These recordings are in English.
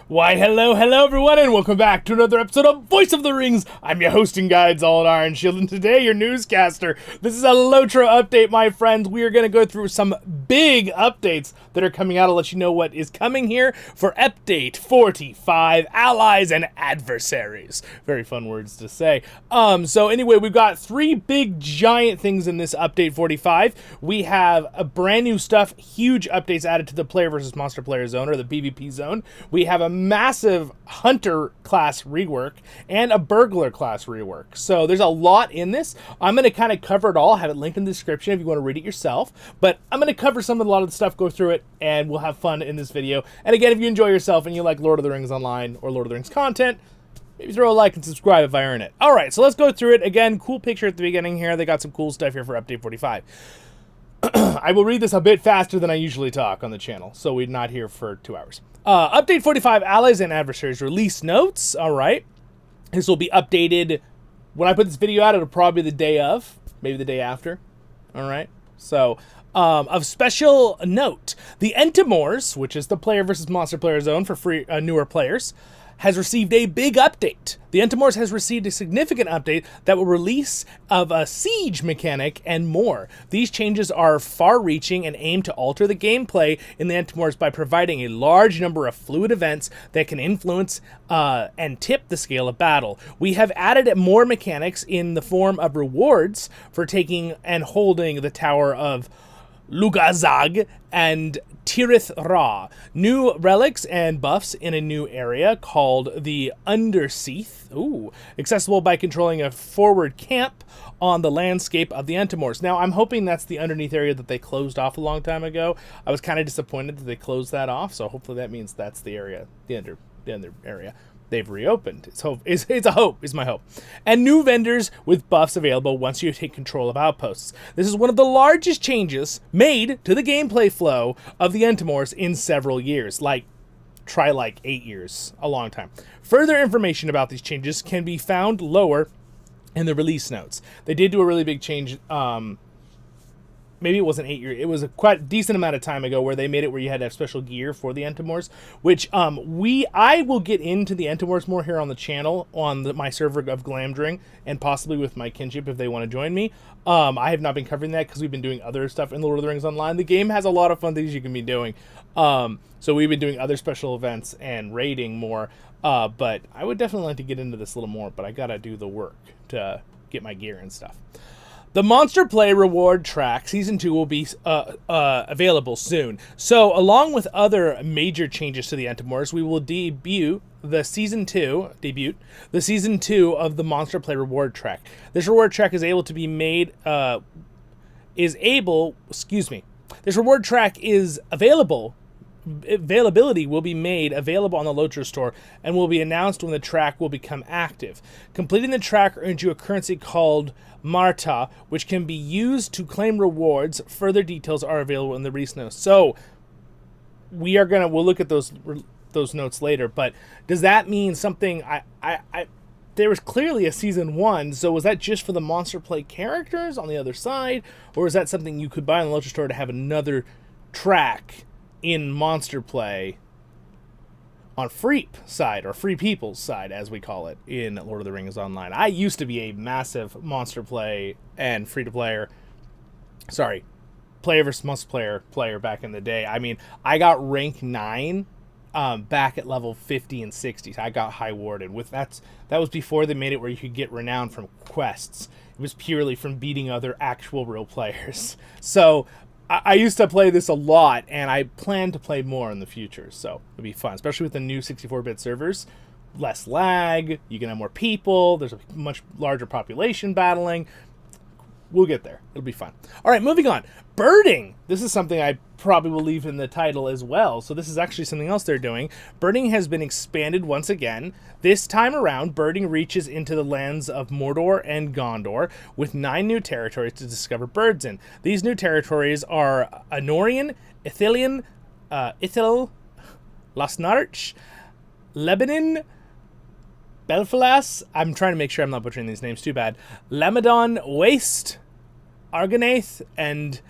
Why, hello everyone, and welcome back to another episode of Voice of the Rings. I'm your hosting guide, Zollin Ironshield, and today your newscaster. This is a LOTRO update, my friends. We are going to go through some big updates that are coming out. I'll let you know what is coming here for Update 45, Allies and Adversaries. Very fun words to say. So anyway, we've got three big giant things in this Update 45. We have a brand new stuff, huge updates added to the player versus monster player zone, or the PvP zone. We have a massive hunter class rework and a burglar class rework. So there's a lot in this. I'm going to kind of cover it all, have it linked in the description if you want to read it yourself. But I'm going to cover a lot of the stuff, go through it, and we'll have fun in this video. And again, if you enjoy yourself and you like Lord of the Rings Online or Lord of the Rings content, maybe throw a like and subscribe if I earn it. All right, so let's go through it. Again, cool picture at the beginning here. They got some cool stuff here for Update 45. I will read this a bit faster than I usually talk on the channel, so we're not here for 2 hours. Update 45, Allies and Adversaries release notes. All right. This will be updated when I put this video out. It'll probably be the day of, maybe the day after. All right. So, of special note, the Ettenmoors, which is the player versus monster player zone for free newer players, has received a big update. The Ettenmoors has received a significant update that will release of a siege mechanic and more. These changes are far-reaching and aim to alter the gameplay in the Ettenmoors by providing a large number of fluid events that can influence and tip the scale of battle. We have added more mechanics in the form of rewards for taking and holding the Tower of Lugazag and Tirith Ra. New relics and buffs in a new area called the Underseath. Ooh, accessible by controlling a forward camp on the landscape of the Ettenmoors. Now, I'm hoping that's the underneath area that they closed off a long time ago. I was kind of disappointed that they closed that off, so hopefully that means that's the area, the under area. They've reopened. It's a hope, is my hope. And new vendors with buffs available once you take control of outposts. This is one of the largest changes made to the gameplay flow of the Ettenmoors in several years. Try 8 years, a long time. Further information about these changes can be found lower in the release notes. They did do a really big change, maybe it wasn't 8 years. It was a quite decent amount of time ago where they made it where you had to have special gear for the Ettenmoors, which I will get into the Ettenmoors more here on the channel on my server of Glamdring and possibly with my kinship if they want to join me. I have not been covering that because we've been doing other stuff in Lord of the Rings Online. The game has a lot of fun things you can be doing. So we've been doing other special events and raiding more. But I would definitely like to get into this a little more, but I gotta do the work to get my gear and stuff. The Monster Play Reward Track Season 2 will be available soon. So, along with other major changes to the Ettenmoors, we will debut the Season 2 of the Monster Play Reward Track. This reward track is able to be made, This reward track is availability will be made available on the LOTRO store and will be announced when the track will become active. Completing the track earns you a currency called Marta, which can be used to claim rewards. Further details are available in the release notes. So we'll look at those notes later, but does that mean something? There was clearly a season 1, so was that just for the monster play characters on the other side, or is that something you could buy in the LOTRO store to have another track in monster play on Freep side, or Free People's side, as we call it in Lord of the Rings Online? I used to be a massive monster play and player versus monster player back in the day. I mean, I got rank 9 back at level 50 and 60. I got high warded. That was before they made it where you could get renown from quests. It was purely from beating other actual real players. So I used to play this a lot, and I plan to play more in the future, so it'll be fun, especially with the new 64-bit servers. Less lag, you can have more people, there's a much larger population battling. We'll get there. It'll be fun. All right, moving on. Birding. This is something I probably will leave in the title as well. So this is actually something else they're doing. Birding has been expanded once again. This time around, birding reaches into the lands of Mordor and Gondor with 9 new territories to discover birds in. These new territories are Anorian, Ithilien, Ithil, Lasnarch, Lebanon, Belfalas, I'm trying to make sure I'm not butchering these names too bad, Lamadon Waste, Argonath, and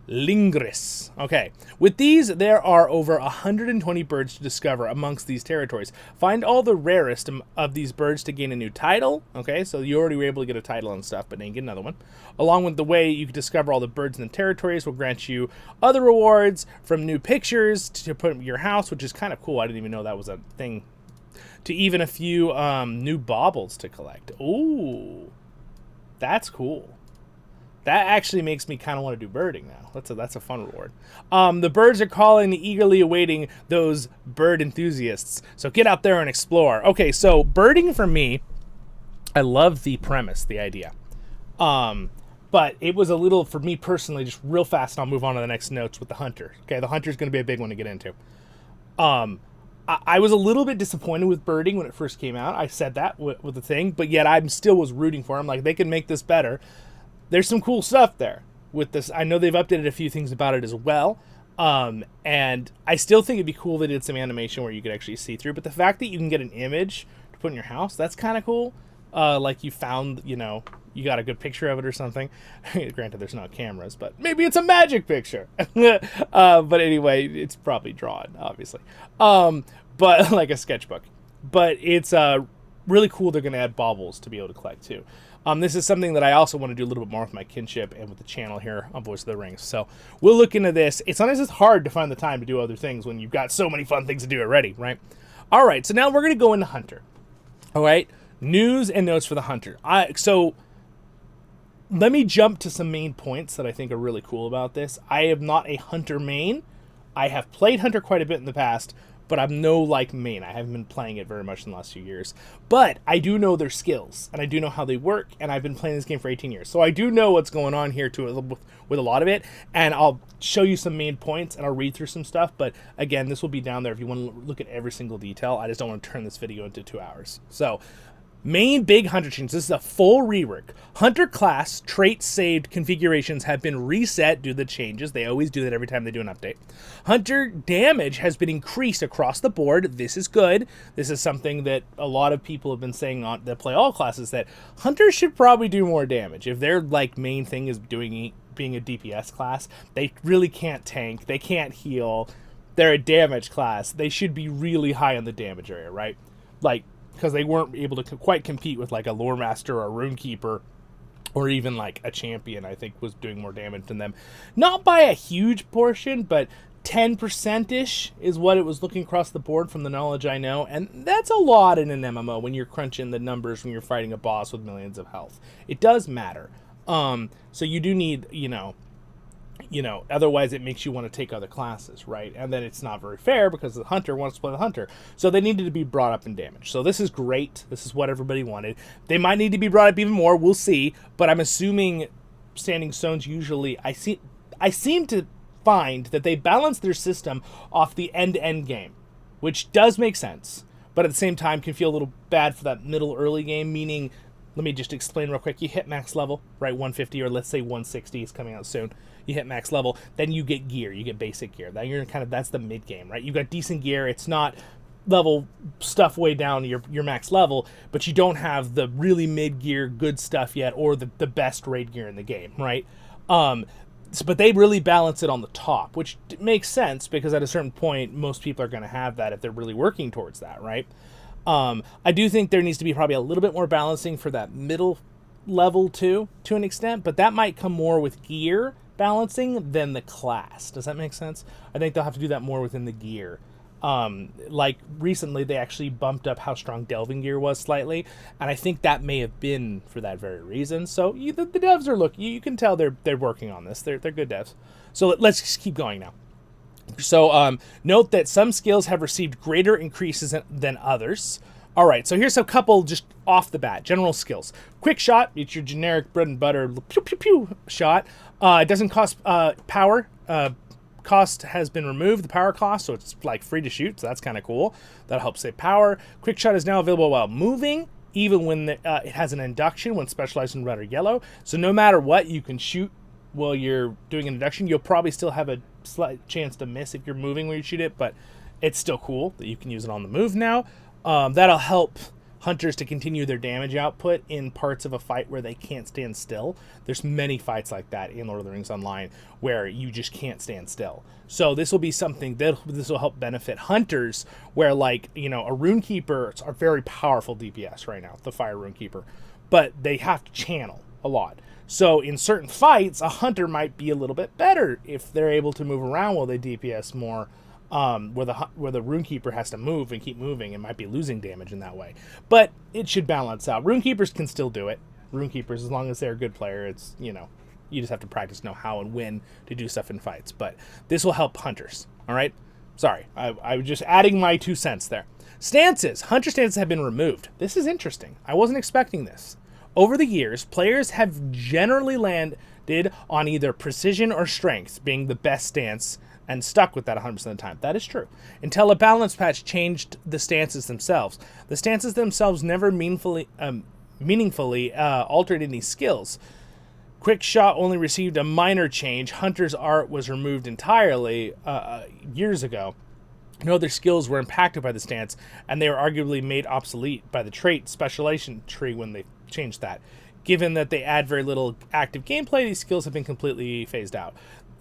Lingris. Okay, with these, there are over 120 birds to discover amongst these territories. Find all the rarest of these birds to gain a new title. Okay, so you already were able to get a title and stuff, but then get another one. Along with the way you can discover all the birds in the territories will grant you other rewards, from new pictures to put in your house, which is kind of cool. I didn't even know that was a thing. To even a few new baubles to collect. Ooh, that's cool. That actually makes me kind of want to do birding now. That's a fun reward. The birds are calling, eagerly awaiting those bird enthusiasts. So get out there and explore. Okay, so birding for me, I love the premise, the idea. But it was a little, for me personally, just real fast, and I'll move on to the next notes with the hunter. Okay, the hunter's going to be a big one to get into. I was a little bit disappointed with birding when it first came out. I said that with the thing, but yet I still was rooting for them. Like, they can make this better. There's some cool stuff there with this. I know they've updated a few things about it as well. And I still think it'd be cool if they did some animation where you could actually see through. But the fact that you can get an image to put in your house, that's kind of cool. Like you found, you got a good picture of it or something. Granted, there's not cameras, but maybe it's a magic picture. But anyway, it's probably drawn, obviously. But like a sketchbook. But it's really cool they're going to add baubles to be able to collect too. This is something that I also want to do a little bit more with my kinship and with the channel here on Voice of the Rings. So we'll look into this. It's sometimes it's hard to find the time to do other things when you've got so many fun things to do already, right? All right, so now we're going to go into Hunter. All right, news and notes for the Hunter. So let me jump to some main points that I think are really cool about this. I am not a Hunter main. I have played Hunter quite a bit in the past, but I'm no main. I haven't been playing it very much in the last few years. But I do know their skills, and I do know how they work, and I've been playing this game for 18 years. So I do know what's going on here with a lot of it, and I'll show you some main points, and I'll read through some stuff. But again, this will be down there if you want to look at every single detail. I just don't want to turn this video into 2 hours. So main big Hunter changes. This is a full rework. Hunter class trait saved configurations have been reset due to the changes. They always do that every time they do an update. Hunter damage has been increased across the board. This is good. This is something that a lot of people have been saying that play all classes, that Hunters should probably do more damage. If their main thing is being a DPS class, they really can't tank. They can't heal. They're a damage class. They should be really high in the damage area, right? Because they weren't able to quite compete with a Lore Master or a Runekeeper, or even a champion, I think, was doing more damage than them. Not by a huge portion, but 10%-ish is what it was looking across the board from the knowledge I know. And that's a lot in an MMO when you're crunching the numbers when you're fighting a boss with millions of health. It does matter. So you do need, otherwise it makes you want to take other classes, right? And then it's not very fair because the Hunter wants to play the Hunter. So they needed to be brought up in damage. So this is great. This is what everybody wanted. They might need to be brought up even more. We'll see. But I'm assuming Standing Stones usually, I seem to find that they balance their system off the end-to-end game, which does make sense. But at the same time can feel a little bad for that middle early game, meaning, let me just explain real quick. You hit max level, right? 150, or let's say 160 is coming out soon. You hit max level, then you get gear. You get basic gear. Then you're that's the mid game, right? You got decent gear. It's not level stuff way down your max level, but you don't have the really mid gear good stuff yet, or the best raid gear in the game, right? But they really balance it on the top, which makes sense because at a certain point, most people are going to have that if they're really working towards that, right? I do think there needs to be probably a little bit more balancing for that middle level too, to an extent, but that might come more with gear balancing than the class. Does that make sense? I think they'll have to do that more within the gear. Recently they actually bumped up how strong delving gear was slightly, and I think that may have been for that very reason. So the devs are you can tell they're working on this. They're good devs. So let's just keep going now. So note that some skills have received greater increases than others. All right, so here's a couple just off the bat. General skills. Quick shot, it's your generic bread and butter pew pew pew shot. It doesn't cost power. Cost has been removed, the power cost, so it's free to shoot, so that's kind of cool. That'll help save power. Quick shot is now available while moving, even when it has an induction when specialized in red or yellow. So no matter what, you can shoot while you're doing an induction. You'll probably still have a slight chance to miss if you're moving when you shoot it, but it's still cool that you can use it on the move now. That'll help hunters to continue their damage output in parts of a fight where they can't stand still. There's many fights like that in Lord of the Rings Online where you just can't stand still. So this will be something that this will help benefit hunters where, like, you know, a Runekeeper are very powerful DPS right now, the Fire Runekeeper, but they have to channel a lot. So in certain fights, a hunter might be a little bit better if they're able to move around while they DPS more. Where the Runekeeper has to move and keep moving and might be losing damage in that way. But it should balance out. Runekeepers can still do it. Runekeepers, as long as they're a good player, it's, you know, you just have to practice, know how and when to do stuff in fights. But this will help hunters, all right? Sorry, I was just adding my 2 cents there. Stances. Hunter stances have been removed. This is interesting. I wasn't expecting this. Over the years, players have generally landed on either precision or strength being the best stance and stuck with that 100% of the time. That is true. Until a balance patch changed the stances themselves. The stances themselves never meaningfully altered any skills. Quick Shot only received a minor change. Hunter's art was removed entirely years ago. No other skills were impacted by the stance, and they were arguably made obsolete by the trait specialization tree when they changed that. Given that they add very little active gameplay, these skills have been completely phased out.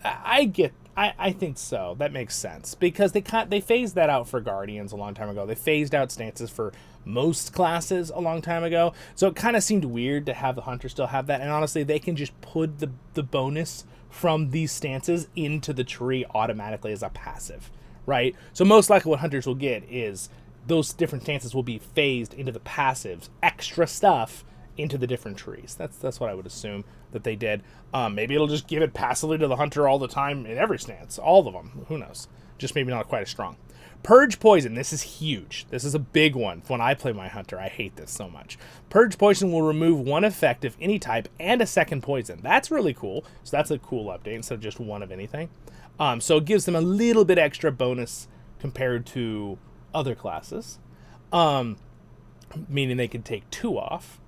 I think so. That makes sense because they phased that out for Guardians a long time ago. They phased out stances for most classes a long time ago. So it kind of seemed weird to have the Hunter still have that. And honestly, they can just put the bonus from these stances into the tree automatically as a passive, right? So most likely what Hunters will get is those different stances will be phased into the passives, extra stuff into the different trees. That's what I would assume that they did. Maybe it'll just give it passively to the hunter all the time in every stance, all of them. Who knows? Just maybe not quite as strong. Purge Poison. This is huge. This is a big one. When I play my hunter, I hate this so much. Purge Poison will remove one effect of any type and a second poison. That's really cool. So that's a cool update instead of just one of anything. So it gives them a little bit extra bonus compared to other classes, meaning they can take 2 off.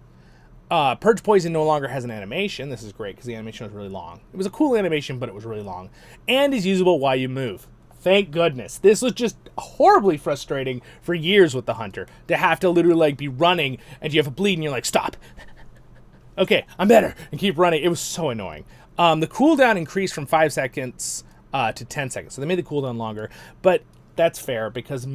Purge Poison no longer has an animation. This is great because the animation was really long. It was a cool animation, but it was really long. And is usable while you move. Thank goodness. This was just horribly frustrating for years with the Hunter. To have to literally like be running and you have a bleed and you're like, stop. Okay, I'm better. And keep running. It was so annoying. The cooldown increased from 5 seconds to 10 seconds. So they made the cooldown longer. But that's fair because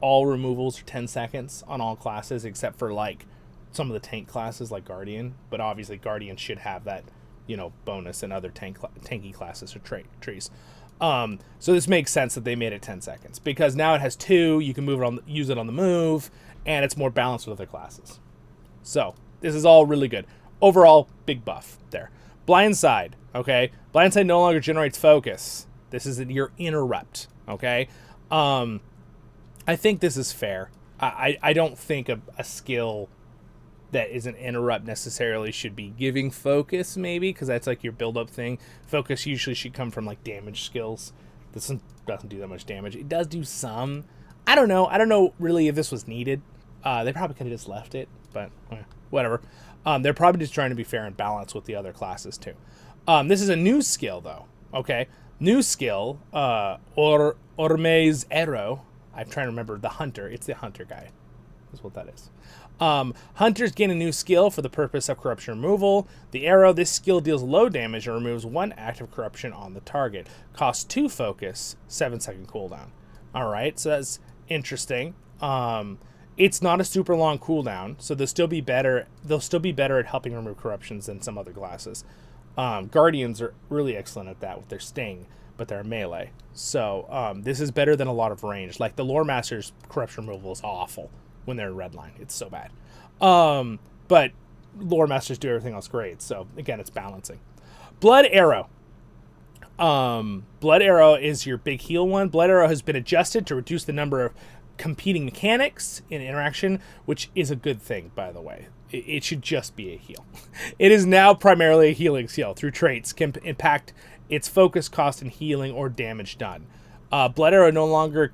all removals are 10 seconds on all classes except for like some of the tank classes like Guardian, but obviously Guardian should have that, you know, bonus in other tanky classes or trees. So this makes sense that they made it 10 seconds because now it has 2. You can use it on the move, and it's more balanced with other classes. So this is all really good. Overall, big buff there. Blindside, okay. Blindside no longer generates focus. This is your interrupt, okay. I think this is fair. I don't think a skill that isn't interrupt necessarily should be giving focus, maybe, because that's like your build-up thing. Focus usually should come from like damage skills. This doesn't do that much damage. It does do some. I don't know really if this was needed. They probably could have just left it, but whatever. They're probably just trying to be fair and balanced with the other classes too. This is a new skill though. Okay, new skill. Orme's Arrow. I'm trying to remember the hunter. It's the hunter guy. That's what that is. Hunters gain a new skill for the purpose of corruption removal. The arrow, this skill deals low damage and removes 1 active corruption on the target. Costs 2 focus, 7-second cooldown. Alright, so that's interesting. It's not a super long cooldown, so they'll still be better at helping remove corruptions than some other classes. Guardians are really excellent at that with their sting, but they're melee. So this is better than a lot of range. Like the Lore Master's corruption removal is awful when they're in Redline. It's so bad. But Lore Masters do everything else great. So again, it's balancing. Blood Arrow. Blood Arrow is your big heal one. Blood Arrow has been adjusted to reduce the number of competing mechanics in interaction, which is a good thing, by the way. It should just be a heal. It is now primarily a healing skill. Through traits can impact its focus, cost, and healing or damage done. Blood Arrow no longer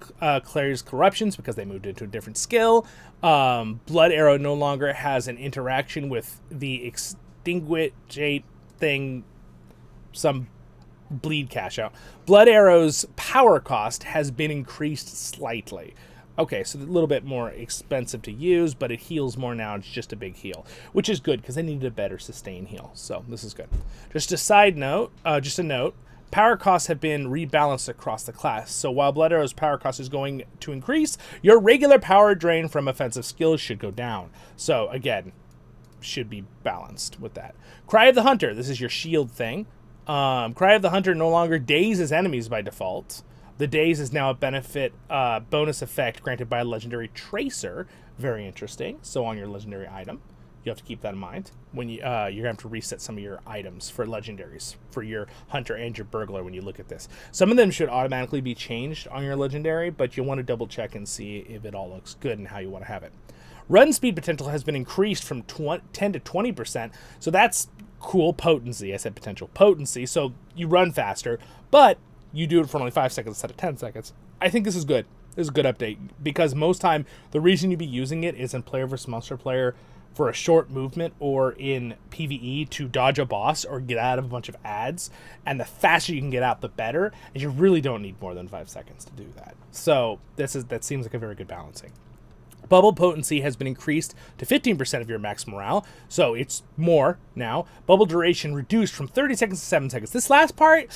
clears corruptions because they moved into a different skill. Blood Arrow no longer has an interaction with the extinguish thing, some bleed cash out. Blood Arrow's power cost has been increased slightly. Okay, so a little bit more expensive to use, but it heals more now. It's just a big heal, which is good because they needed a better sustain heal. So this is good. Just a side note, just a note, power costs have been rebalanced across the class. So while Blood Arrow's power cost is going to increase, your regular power drain from offensive skills should go down. So again, should be balanced with that. Cry of the Hunter, this is your shield thing. Cry of the Hunter no longer dazes enemies by default. The daze is now a benefit bonus effect granted by a legendary tracer. Very interesting. So on your legendary item, you have to keep that in mind when you're going to have to reset some of your items for legendaries for your hunter and your burglar when you look at this. Some of them should automatically be changed on your legendary, but you want to double check and see if it all looks good and how you want to have it. Run speed potential has been increased from 10 to 20%, so that's cool. Potency, I said potential. Potency, so you run faster, but you do it for only 5 seconds instead of 10 seconds. I think this is good. This is a good update because most time the reason you'd be using it is in player versus monster player for a short movement or in PvE to dodge a boss or get out of a bunch of ads. And the faster you can get out, the better. And you really don't need more than 5 seconds to do that. So that seems like a very good balancing. Bubble potency has been increased to 15% of your max morale, so it's more now. Bubble duration reduced from 30 seconds to 7 seconds. This last part,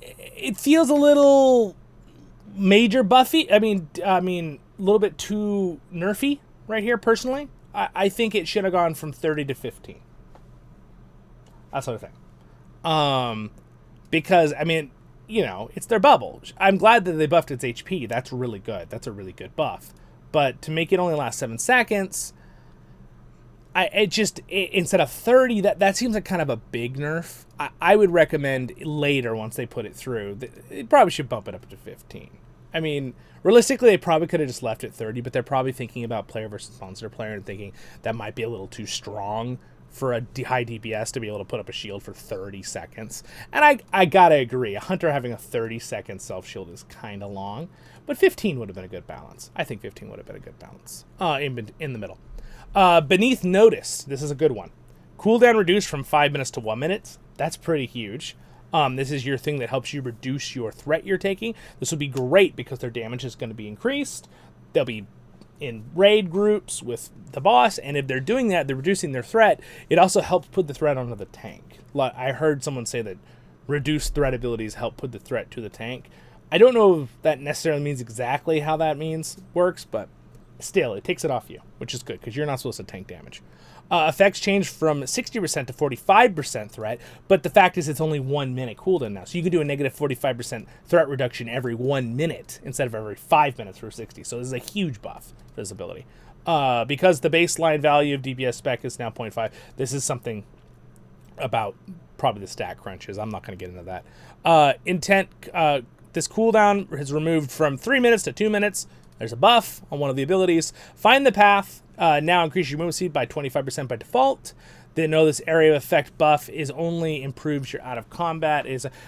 it feels a little major buffy. I mean, a little bit too nerfy right here, personally. I think it should have gone from 30 to 15. That's what I think. Because, I mean, you know, it's their bubble. I'm glad that they buffed its HP. That's really good. That's a really good buff. But to make it only last 7 seconds, instead of 30, that seems like kind of a big nerf. I would recommend later, once they put it through, they probably should bump it up to 15. I mean, realistically, they probably could have just left it 30, but they're probably thinking about player versus monster player and thinking that might be a little too strong for a high DPS to be able to put up a shield for 30 seconds. And I gotta agree, a hunter having a 30-second self-shield is kind of long, but 15 would have been a good balance. I think 15 would have been a good balance in the middle. Beneath Notice, this is a good one. Cooldown reduced from 5 minutes to 1 minute. That's pretty huge. This is your thing that helps you reduce your threat you're taking. This will be great because their damage is going to be increased. They'll be in raid groups with the boss, and if they're doing that, they're reducing their threat. It also helps put the threat onto the tank. I heard someone say that reduced threat abilities help put the threat to the tank. I don't know if that necessarily means exactly how that works, but still, it takes it off you, which is good because you're not supposed to tank damage. Effects change from 60% to 45% threat, but the fact is it's only 1 minute cooldown now. So you can do a negative 45% threat reduction every 1 minute instead of every 5 minutes for 60. So this is a huge buff for this ability. Because the baseline value of DPS spec is now 0.5, this is something about probably the stat crunches. I'm not going to get into that. Intent, this cooldown is removed from 3 minutes to 2 minutes. There's a buff on one of the abilities. Find the Path. Now increase your movement speed by 25% by default. Didn't know this area of effect buff is only improves your out of combat.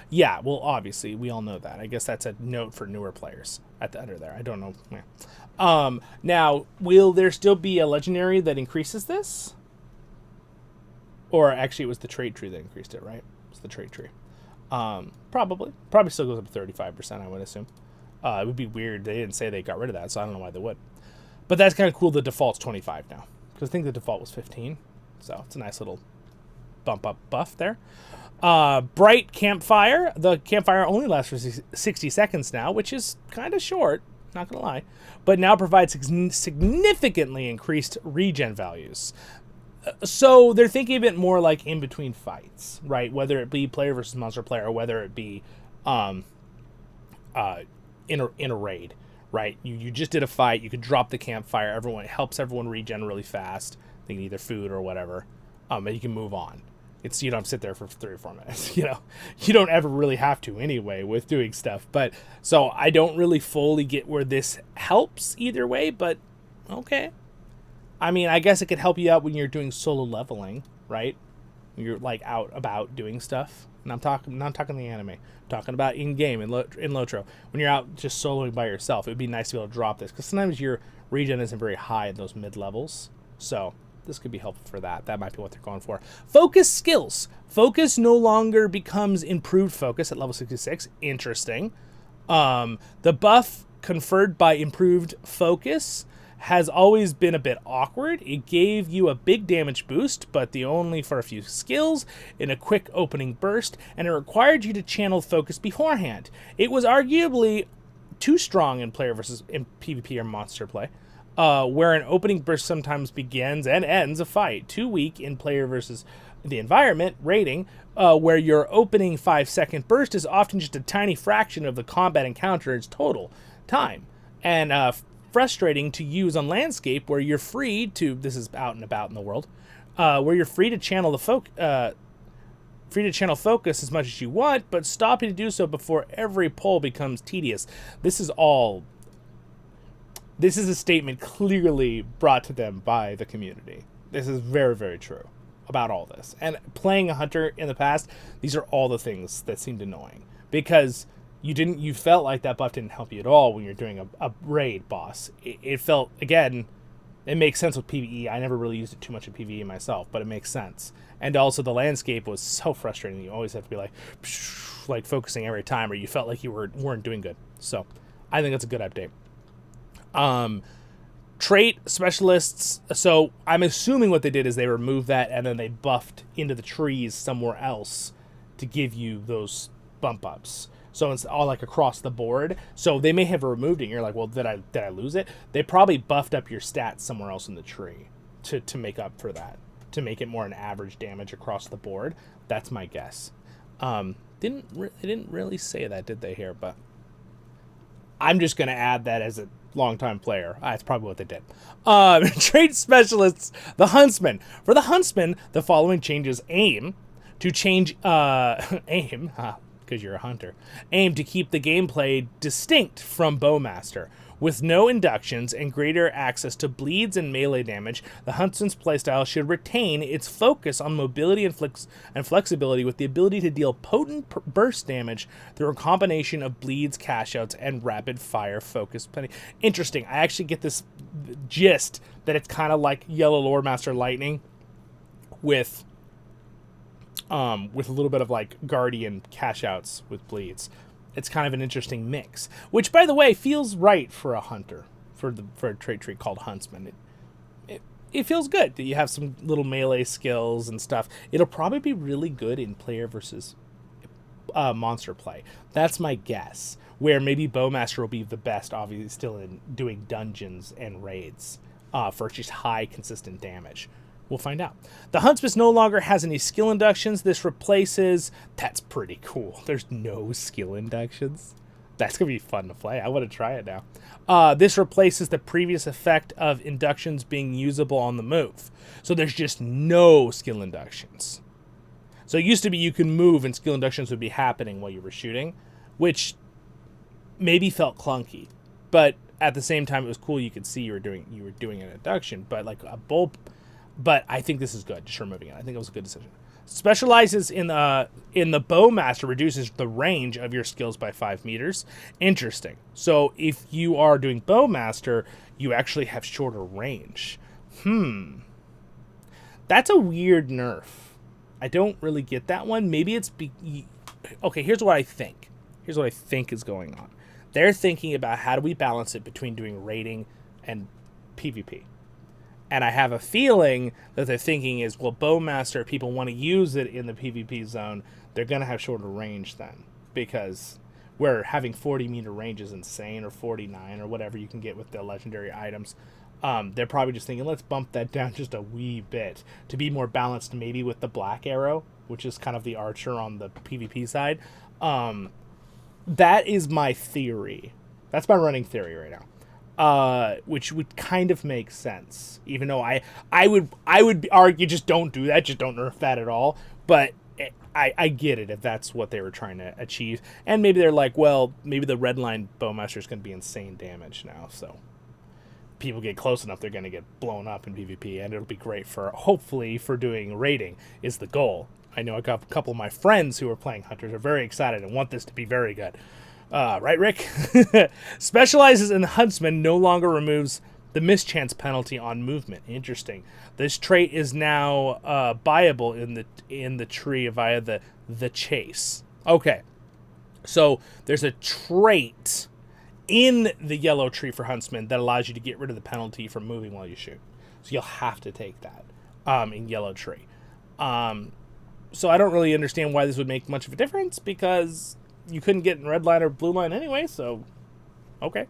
Yeah, well, obviously, we all know that. I guess that's a note for newer players at the under there. I don't know. Yeah. Now, will there still be a legendary that increases this? Or actually, it was the trait tree that increased it, right? It's the trait tree. Probably. Probably still goes up to 35%, I would assume. It would be weird. They didn't say they got rid of that, so I don't know why they would. But that's kind of cool. The default's 25 now. Because I think the default was 15. So it's a nice little bump up buff there. Bright Campfire. The campfire only lasts for 60 seconds now, which is kind of short, not going to lie. But now provides significantly increased regen values. So they're thinking of it more like in between fights, right? Whether it be player versus monster player or whether it be in a raid. Right, you just did a fight. You could drop the campfire. It helps everyone regen really fast. They can either food or whatever, and you can move on. You don't sit there for 3 or 4 minutes. You don't ever really have to anyway with doing stuff. But so I don't really fully get where this helps either way. But okay, I mean, I guess it could help you out when you're doing solo leveling, right? When you're like out about doing stuff. And I'm not talking the anime. I'm talking about in-game in LOTRO. When you're out just soloing by yourself, it would be nice to be able to drop this. Because sometimes your regen isn't very high in those mid-levels. So this could be helpful for that. That might be what they're going for. Focus skills. Focus no longer becomes improved focus at level 66. Interesting. The buff conferred by improved focus, has always been a bit awkward. It gave you a big damage boost, but only for a few skills in a quick opening burst, and it required you to channel focus beforehand. It was arguably too strong in PvP or monster play, where an opening burst sometimes begins and ends a fight. Too weak in player versus the environment rating, where your opening 5-second burst is often just a tiny fraction of the combat encounter's total time, and frustrating to use on landscape where you're free to, this is out and about in the world, where you're free to channel focus as much as you want, but stopping to do so before every pull becomes tedious. This is a statement clearly brought to them by the community. This is very, very true about all this. And playing a hunter in the past, these are all the things that seemed annoying, because you felt like that buff didn't help you at all when you're doing a raid boss. It felt, again, it makes sense with PvE. I never really used it too much in PvE myself, but it makes sense. And also the landscape was so frustrating. You always have to be like focusing every time, or you felt like you weren't doing good. So I think that's a good update. Trait specialists. So I'm assuming what they did is they removed that and then they buffed into the trees somewhere else to give you those bump ups. So it's all like across the board. So they may have removed it. And you're like, well, did I lose it? They probably buffed up your stats somewhere else in the tree to make up for that, to make it more an average damage across the board. That's my guess. They didn't really say that, did they here? But I'm just going to add that as a longtime player. That's probably what they did. Trait specialists, the Huntsmen. For the Huntsmen, the following changes aim to change aim. Because you're a hunter, aim to keep the gameplay distinct from Bowmaster. With no inductions and greater access to bleeds and melee damage, the Huntsman's playstyle should retain its focus on mobility and flexibility, with the ability to deal potent burst damage through a combination of bleeds, cashouts, and rapid-fire focus. Interesting. I actually get this gist that it's kind of like Yellow Lordmaster Lightning with a little bit of like Guardian cash outs with bleeds. It's kind of an interesting mix, which, by the way, feels right for a hunter, for a trait tree called Huntsman. It feels good that you have some little melee skills and stuff. It'll probably be really good in player versus monster play. That's my guess. Where maybe Bowmaster will be the best, obviously, still in doing dungeons and raids for just high, consistent damage. We'll find out. The Huntsman no longer has any skill inductions. This replaces... That's pretty cool. There's no skill inductions. That's going to be fun to play. I want to try it now. This replaces the previous effect of inductions being usable on the move. So there's just no skill inductions. So it used to be you could move and skill inductions would be happening while you were shooting, which maybe felt clunky. But at the same time, it was cool. You could see you were doing an induction. But like a bull... But I think this is good, just removing it. I think it was a good decision. Specializes in the Bowmaster, reduces the range of your skills by 5 meters. Interesting. So if you are doing Bowmaster, you actually have shorter range. That's a weird nerf. I don't really get that one. Maybe it's... Okay, here's what I think. Here's what I think is going on. They're thinking about how do we balance it between doing raiding and PvP. And I have a feeling that they're thinking is, well, Bowmaster, people want to use it in the PvP zone, they're going to have shorter range then. Because where having 40-meter range is insane, or 49, or whatever you can get with the legendary items, they're probably just thinking, let's bump that down just a wee bit to be more balanced maybe with the Black Arrow, which is kind of the archer on the PvP side. That is my theory. That's my running theory right now. Which would kind of make sense, even though I would argue just don't do that, just don't nerf that at all. But I get it if that's what they were trying to achieve, and maybe they're like, well, maybe the Redline Bowmaster is going to be insane damage now, so people get close enough, they're going to get blown up in PvP, and it'll be great for hopefully for doing raiding is the goal. I know a couple of my friends who are playing hunters are very excited and want this to be very good. Right, Rick? Specializes in the Huntsman no longer removes the mischance penalty on movement. Interesting. This trait is now buyable in the tree via the chase. Okay. So there's a trait in the yellow tree for Huntsmen that allows you to get rid of the penalty from moving while you shoot. So you'll have to take that in yellow tree. So I don't really understand why this would make much of a difference, because you couldn't get in red line or blue line anyway, so okay.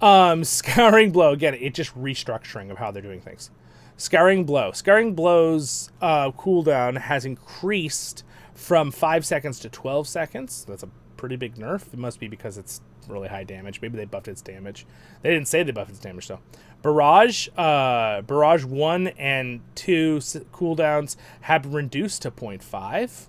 Scouring Blow, again, it's just restructuring of how they're doing things. Scouring Blow. Scouring Blow's cooldown has increased from 5 seconds to 12 seconds. That's a pretty big nerf. It must be because it's really high damage. Maybe they buffed its damage. They didn't say they buffed its damage, though. Barrage. Barrage 1 and 2 cooldowns have been reduced to 0.5.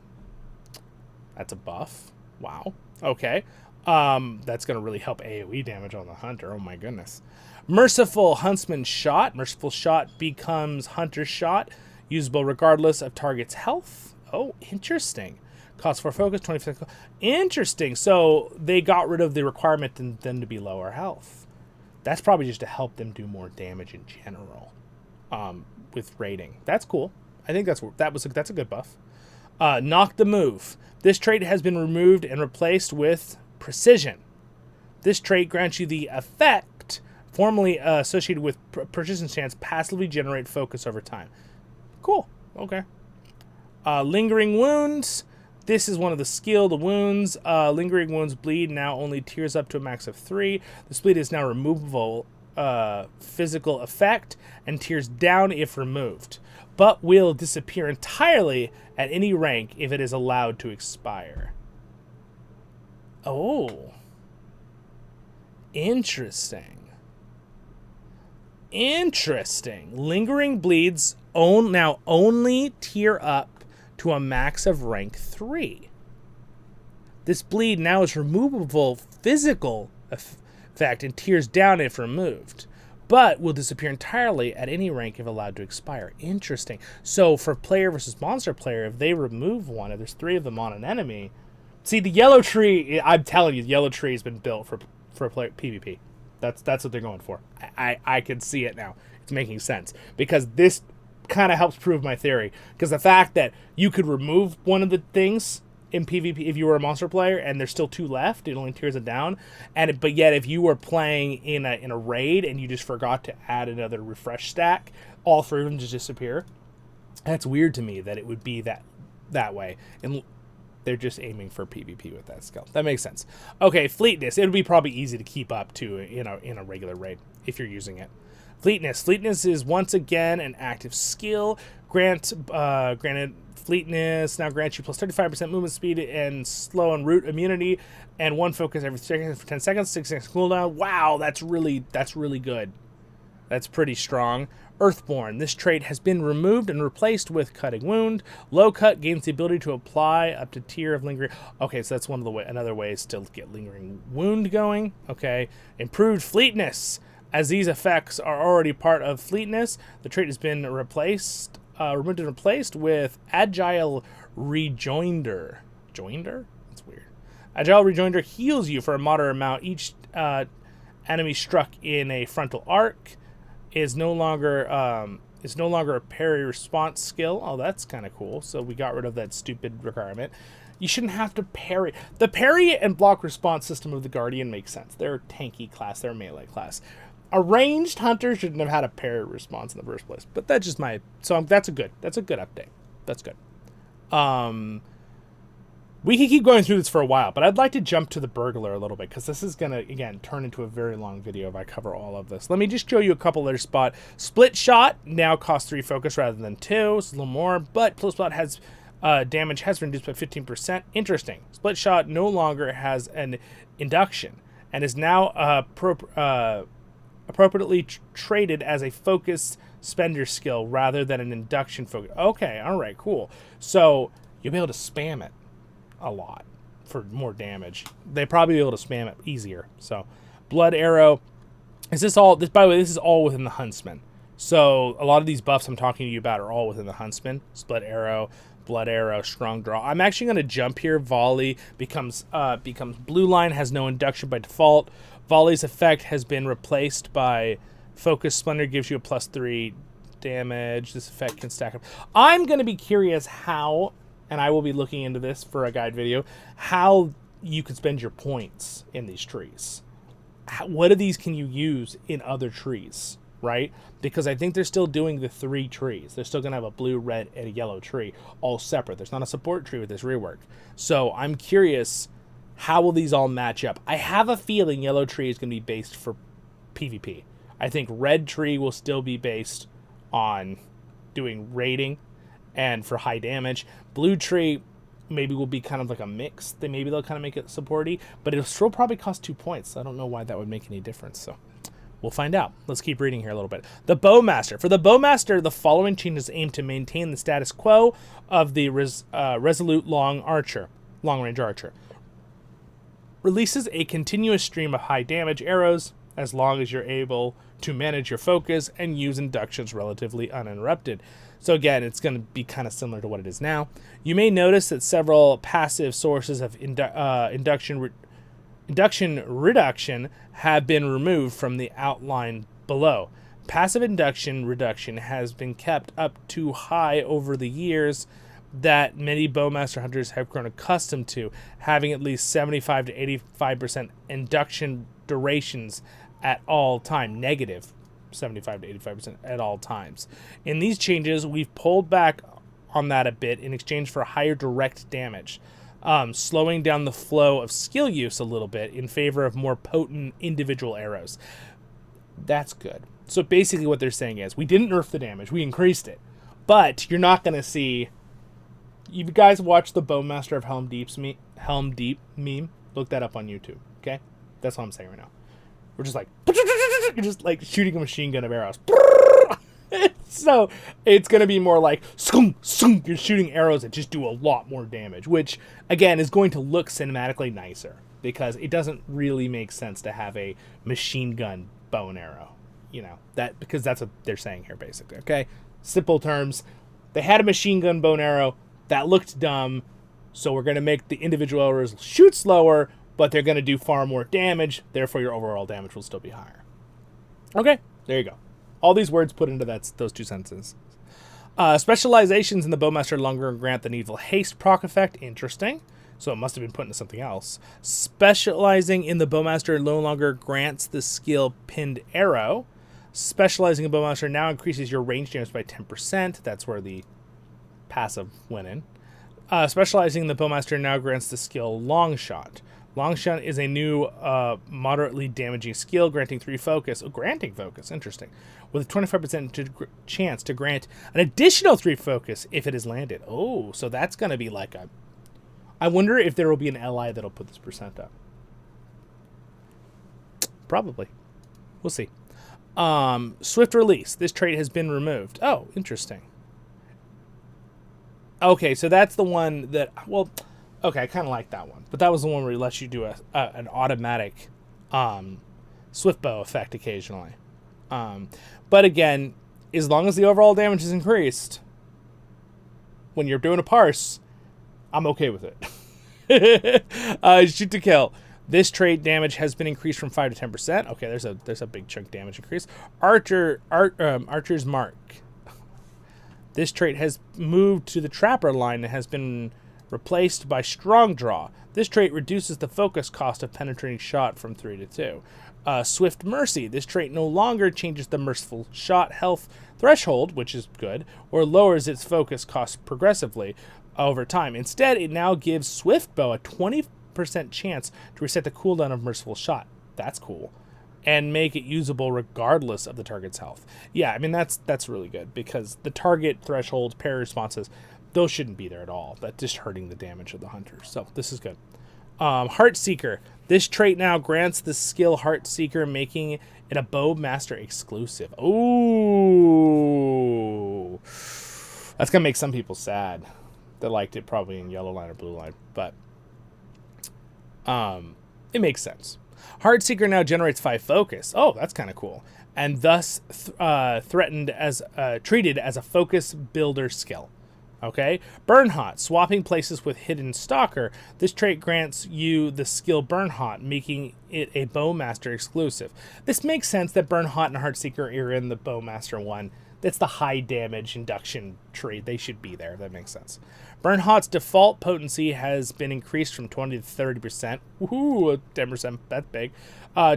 That's a buff. Wow. Okay. That's going to really help AoE damage on the hunter. Oh my goodness. Merciful Huntsman Shot. Merciful Shot becomes Hunter's Shot, usable regardless of target's health. Oh, interesting. Cost 4 focus, 20%. Interesting. So they got rid of the requirement to them to be lower health. That's probably just to help them do more damage in general with raiding. That's cool. I think that's a good buff. Knock the Move. This trait has been removed and replaced with Precision. This trait grants you the effect formerly associated with Precision Stance passively generate focus over time. Cool. Okay. Lingering Wounds. This is one of the skill, the wounds. Lingering Wounds bleed now only tears up to a max of 3. This bleed is now removable physical effect and tears down if removed, but will disappear entirely at any rank if it is allowed to expire. Oh. Interesting. Interesting. Lingering bleeds now only tier up to a max of rank 3. This bleed now is removable physical effect and tears down if removed, but will disappear entirely at any rank if allowed to expire. Interesting. So for player versus monster player, if they remove one, if there's 3 of them on an enemy, see the yellow tree. I'm telling you, the yellow tree has been built for player PvP. That's what they're going for. I can see it now. It's making sense because this kind of helps prove my theory. Because the fact that you could remove one of the things in PvP if you were a monster player and there's still 2 left, it only tears it down. But yet if you were playing in a raid and you just forgot to add another refresh stack, all 3 of them just disappear. That's weird to me that it would be that way. And they're just aiming for PvP with that skill. That makes sense. Okay, Fleetness. It would be probably easy to keep up to in a regular raid if you're using it. Fleetness. Fleetness is once again an active skill. Granted Fleetness now grants you plus 35% movement speed and slow and root immunity, and 1 focus every second for 10 seconds, 6 seconds cooldown. Wow, that's really good. That's pretty strong. Earthborn. This trait has been removed and replaced with Cutting Wound. Low Cut gains the ability to apply up to tier of Lingering. Okay, so that's another way is to get Lingering Wound going. Okay. Improved Fleetness. As these effects are already part of Fleetness, the trait has been removed and replaced with Agile Rejoinder. Joinder? That's weird. Agile Rejoinder heals you for a moderate amount. Each enemy struck in a frontal arc is no longer a parry response skill. Oh, that's kind of cool. So we got rid of that stupid requirement. You shouldn't have to parry. The parry and block response system of the Guardian makes sense. They're a tanky class. They're a melee class. A ranged hunter shouldn't have had a parry response in the first place. But that's just my... So that's a good update. That's good. We can keep going through this for a while, but I'd like to jump to the Burglar a little bit, because this is going to, again, turn into a very long video if I cover all of this. Let me just show you a couple other spots. Split Shot now costs 3 focus rather than 2. It's a little more, but Split Shot has damage has been reduced by 15%. Interesting. Split Shot no longer has an induction and is now appropriately traded as a focus spender skill rather than an induction focus. Okay, all right, cool. So you'll be able to spam it a lot for more damage. They probably be able to spam it easier. So Blood Arrow. Is this all? This, by the way, this is all within the Huntsmen. So a lot of these buffs I'm talking to you about are all within the Huntsmen. Split Arrow, Blood Arrow, Strong Draw. I'm actually going to jump here. Volley becomes Blue Line, has no induction by default. Volley's effect has been replaced by Focus Splendor, gives you a +3 damage. This effect can stack up. I'm going to be curious how, and I will be looking into this for a guide video, how you can spend your points in these trees. what of these can you use in other trees, right? Because I think they're still doing the 3 trees. They're still going to have a blue, red, and a yellow tree, all separate. There's not a support tree with this rework. So I'm curious, how will these all match up? I have a feeling yellow tree is going to be based for PvP. I think red tree will still be based on doing raiding and for high damage. Blue tree maybe will be kind of like a mix. Maybe they'll kind of make it supporty, but it'll still probably cost 2 points. I don't know why that would make any difference, so we'll find out. Let's keep reading here a little bit. The Bowmaster. For the Bowmaster, the following changes aim to maintain the status quo of the resolute long-range archer. Releases a continuous stream of high damage arrows as long as you're able to manage your focus and use inductions relatively uninterrupted. So again, it's going to be kind of similar to what it is now. You may notice that several passive sources of induction reduction have been removed from the outline below. Passive induction reduction has been kept up too high over the years that many Bowmaster hunters have grown accustomed to, having at least 75 to 85% induction durations at all time, negative 75 to 85% at all times. In these changes, we've pulled back on that a bit in exchange for higher direct damage, slowing down the flow of skill use a little bit in favor of more potent individual arrows. That's good. So basically what they're saying is, we didn't nerf the damage, we increased it, but you're not going to see... You guys watch the Bowmaster of Helm Deep meme? Look that up on YouTube, okay? That's all I'm saying right now. We're just like... You're just like shooting a machine gun of arrows. So it's going to be more like... You're shooting arrows that just do a lot more damage, which, again, is going to look cinematically nicer, because it doesn't really make sense to have a machine gun bow and arrow. You know, because that's what they're saying here, basically, okay? Simple terms. They had a machine gun bow and arrow. That looked dumb, so we're going to make the individual arrows shoot slower, but they're going to do far more damage, therefore your overall damage will still be higher. Okay, there you go. All these words put into those 2 sentences. Specializations in the Bowmaster longer grant the needful haste proc effect. Interesting. So it must have been put into something else. Specializing in the Bowmaster no longer grants the skill pinned arrow. Specializing in Bowmaster now increases your range damage by 10%. That's where the passive went in. Specializing in the Bowmaster now grants the skill Long Shot. Long Shot is a new moderately damaging skill, granting 3 focus. Oh, granting focus, interesting. With a 25% chance to grant an additional 3 focus if it is landed. Oh, so that's going to be like a... I wonder if there will be an LI that'll put this percent up. Probably. We'll see. Swift Release. This trait has been removed. Oh, interesting. Okay, so that's the one that... Well... Okay, I kind of like that one. But that was the one where it lets you do an automatic swift bow effect occasionally. But again, as long as the overall damage is increased, when you're doing a parse, I'm okay with it. Shoot to kill. This trait damage has been increased from 5 to 10%. Okay, there's a big chunk damage increase. Archer's Mark. This trait has moved to the Trapper line and has been replaced by Strong Draw. This trait reduces the focus cost of penetrating shot from 3 to 2. Swift Mercy. This trait no longer changes the merciful shot health threshold, which is good, or lowers its focus cost progressively over time. Instead, it now gives Swift Bow a 20% chance to reset the cooldown of merciful shot. That's cool. And make it usable regardless of the target's health. Yeah, I mean, that's really good, because the target threshold, parry responses, those shouldn't be there at all. That's just hurting the damage of the hunters. So this is good. Heartseeker. This trait now grants the skill Heartseeker, making it a Bowmaster exclusive. Ooh. That's going to make some people sad. They liked it probably in yellow line or blue line. But it makes sense. Heartseeker now generates 5 focus. Oh, that's kind of cool. And thus treated as a focus builder skill. Okay, Burn Hot, swapping places with Hidden Stalker. This trait grants you the skill Burn Hot, making it a Bowmaster exclusive. This makes sense that Burn Hot and Heartseeker are in the Bowmaster one. it's the high damage induction tree. They should be there. That makes sense. Burn Hot's default potency has been increased from 20 to 30%. Woohoo, 10%. That's big.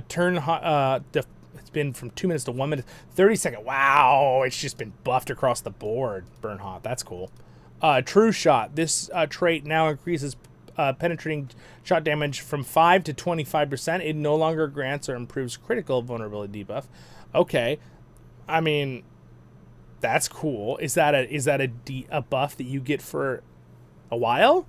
Turn Hot, it's been from 2 minutes to 1 minute. 30-second. Wow, it's just been buffed across the board. Burn Hot. That's cool. True Shot. This trait now increases penetrating shot damage from 5 to 25%. It no longer grants or improves critical vulnerability debuff. Okay. I mean, that's cool. Is that a buff that you get for a while?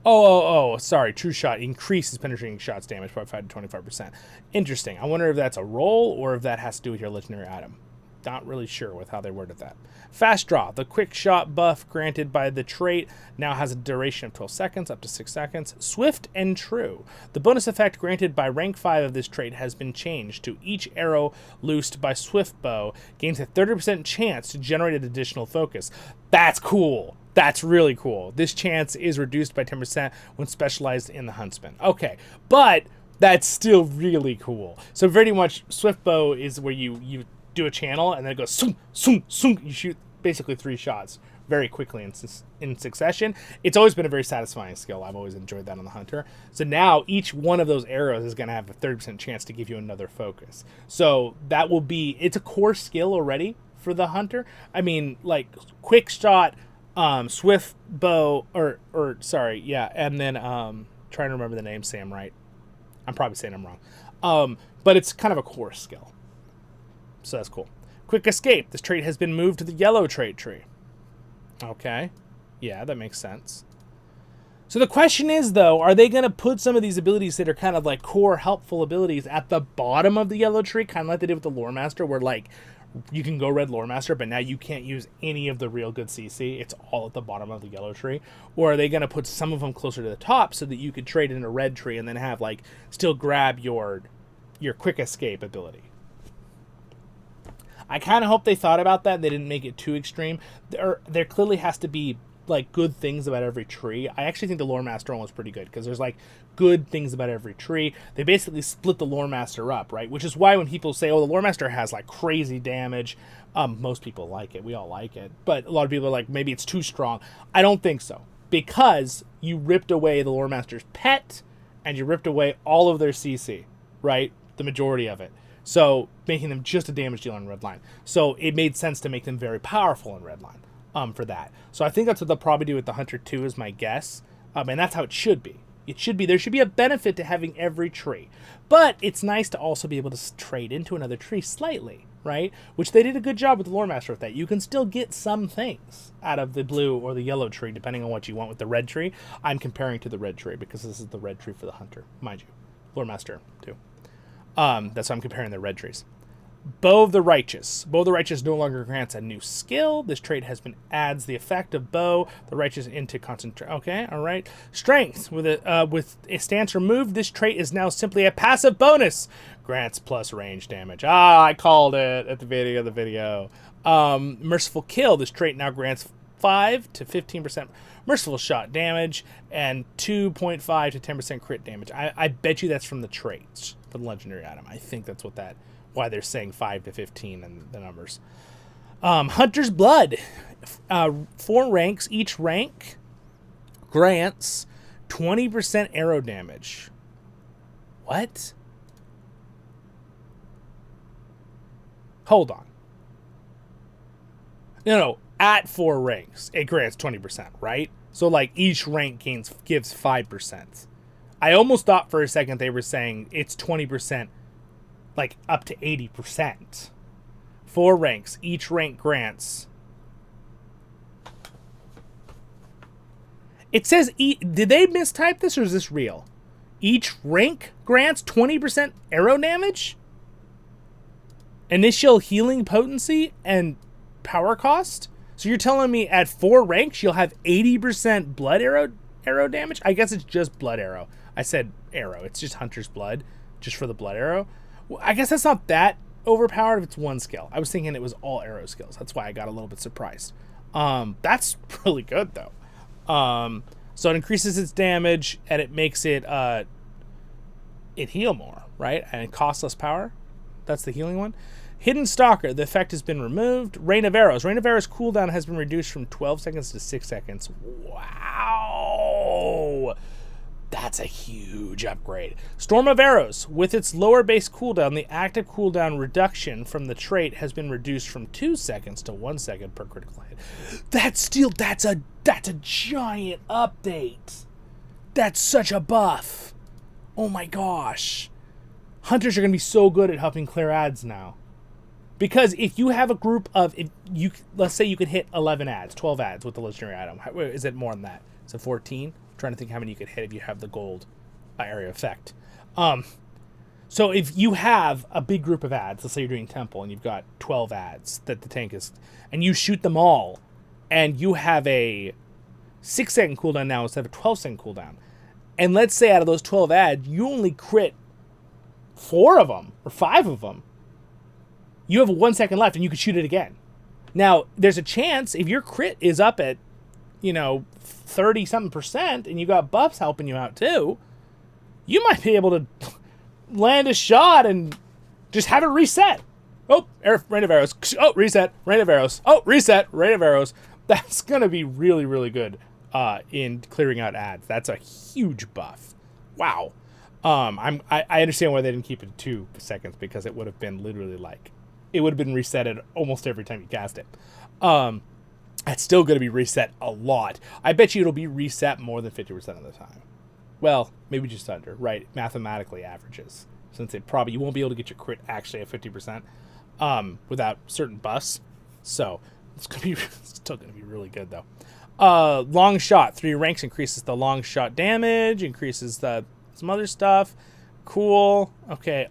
Oh, sorry. True Shot increases penetrating shots damage by 5 to 25%. Interesting. I wonder if that's a roll or if that has to do with your legendary item. Not really sure with how they worded that. Fast Draw. The quick shot buff granted by the trait now has a duration of 12 seconds, up to 6 seconds. Swift and True. The bonus effect granted by rank 5 of this trait has been changed to each arrow loosed by Swift Bow gains a 30% chance to generate an additional focus. That's cool. That's really cool. This chance is reduced by 10% when specialized in the Huntsmen. Okay, but that's still really cool. So very much Swift Bow is where you do a channel and then it goes soom, soom, soom. You shoot basically 3 shots very quickly in succession. It's always been a very satisfying skill. I've always enjoyed that on the Hunter. So now each one of those arrows is going to have a 30% chance to give you another focus. So that will be, it's a core skill already for the Hunter. I mean, like quick shot, Swift Bow, and then trying to remember the name, Sam, right? I'm probably saying I'm wrong. But it's kind of a core skill. So that's cool. Quick Escape. This trait has been moved to the yellow trait tree. Okay. Yeah, that makes sense. So the question is, though, are they going to put some of these abilities that are kind of like core helpful abilities at the bottom of the yellow tree, kind of like they did with the Lore Master, where like you can go red Lore Master, but now you can't use any of the real good CC. It's all at the bottom of the yellow tree. Or are they going to put some of them closer to the top so that you could trade in a red tree and then have like still grab your Quick Escape ability? I kind of hope they thought about that and they didn't make it too extreme. There clearly has to be like good things about every tree. I actually think the Lore Master one was pretty good because there's like good things about every tree. They basically split the Lore Master up, right? Which is why when people say, oh, the Lore Master has like crazy damage, most people like it. We all like it. But a lot of people are like, maybe it's too strong. I don't think so. Because you ripped away the Lore Master's pet and you ripped away all of their CC, right? The majority of it. So making them just a damage dealer in Redline. So it made sense to make them very powerful in Redline for that. So I think that's what they'll probably do with the Hunter 2 is my guess. And that's how it should be. There should be a benefit to having every tree. But it's nice to also be able to trade into another tree slightly, right? Which they did a good job with the Lore Master with that. You can still get some things out of the blue or the yellow tree, depending on what you want with the red tree. I'm comparing to the red tree because this is the red tree for the Hunter, mind you. Lore Master too. That's why I'm comparing the red trees. Bow of the Righteous. Bow of the Righteous no longer grants a new skill. This trait adds the effect of Bow the Righteous into concentration. Okay, all right. Strength. With a stance removed, this trait is now simply a passive bonus. Grants plus range damage. I called it at the beginning of the video. Merciful Kill. This trait now grants 5 to 15% merciful shot damage and 2.5 to 10% crit damage. I bet you that's from the traits for the legendary item. I think that's why they're saying 5 to 15 in the numbers. Hunter's Blood. 4 ranks. Each rank grants 20% arrow damage. What? Hold on. No. At 4 ranks, it grants 20%, right? So, like, each rank gives 5%. I almost thought for a second they were saying it's 20%, like, up to 80%. 4 ranks. Each rank grants. It says, did they mistype this, or is this real? Each rank grants 20% arrow damage? Initial healing potency and power cost? So you're telling me at 4 ranks you'll have 80% blood arrow damage? I guess it's just blood arrow. I said arrow. It's just Hunter's Blood, just for the blood arrow. Well, I guess that's not that overpowered if it's 1 skill. I was thinking it was all arrow skills. That's why I got a little bit surprised. That's really good though. So it increases its damage and it makes it heal more, right? And it costs less power. That's the healing one. Hidden Stalker. The effect has been removed. Rain of Arrows. Rain of Arrows cooldown has been reduced from 12 seconds to 6 seconds. Wow. That's a huge upgrade. Storm of Arrows. With its lower base cooldown, the active cooldown reduction from the trait has been reduced from 2 seconds to 1 second per critical hit. That's a giant update. That's such a buff. Oh my gosh. Hunters are going to be so good at helping clear ads now. Because if you have a group of, let's say you could hit 11 ads, 12 ads with the legendary item. Is it more than that? Is it 14? I'm trying to think how many you could hit if you have the gold area effect. So if you have a big group of ads, let's say you're doing Temple and you've got 12 ads that the tank is, and you shoot them all, and you have a 6 second cooldown now instead of a 12 second cooldown. And let's say out of those 12 ads, you only crit 4 of them or 5 of them. You have 1 second left and you could shoot it again. Now, there's a chance if your crit is up at, 30-something% and you got buffs helping you out too, you might be able to land a shot and just have it reset. Oh, rain of arrows. Oh, reset. Rain of arrows. Oh, reset. Rain of arrows. That's going to be really, really good in clearing out ads. That's a huge buff. Wow. I understand why they didn't keep it 2 seconds, because it would have been literally it would have been resetted almost every time you cast it. It's still going to be reset a lot. I bet you it'll be reset more than 50% of the time. Well, maybe just under, right? Mathematically averages. Since you won't be able to get your crit actually at 50% without certain buffs. So it's still going to be really good though. Long shot. 3 ranks increases the long shot damage, increases some other stuff. Cool. Okay,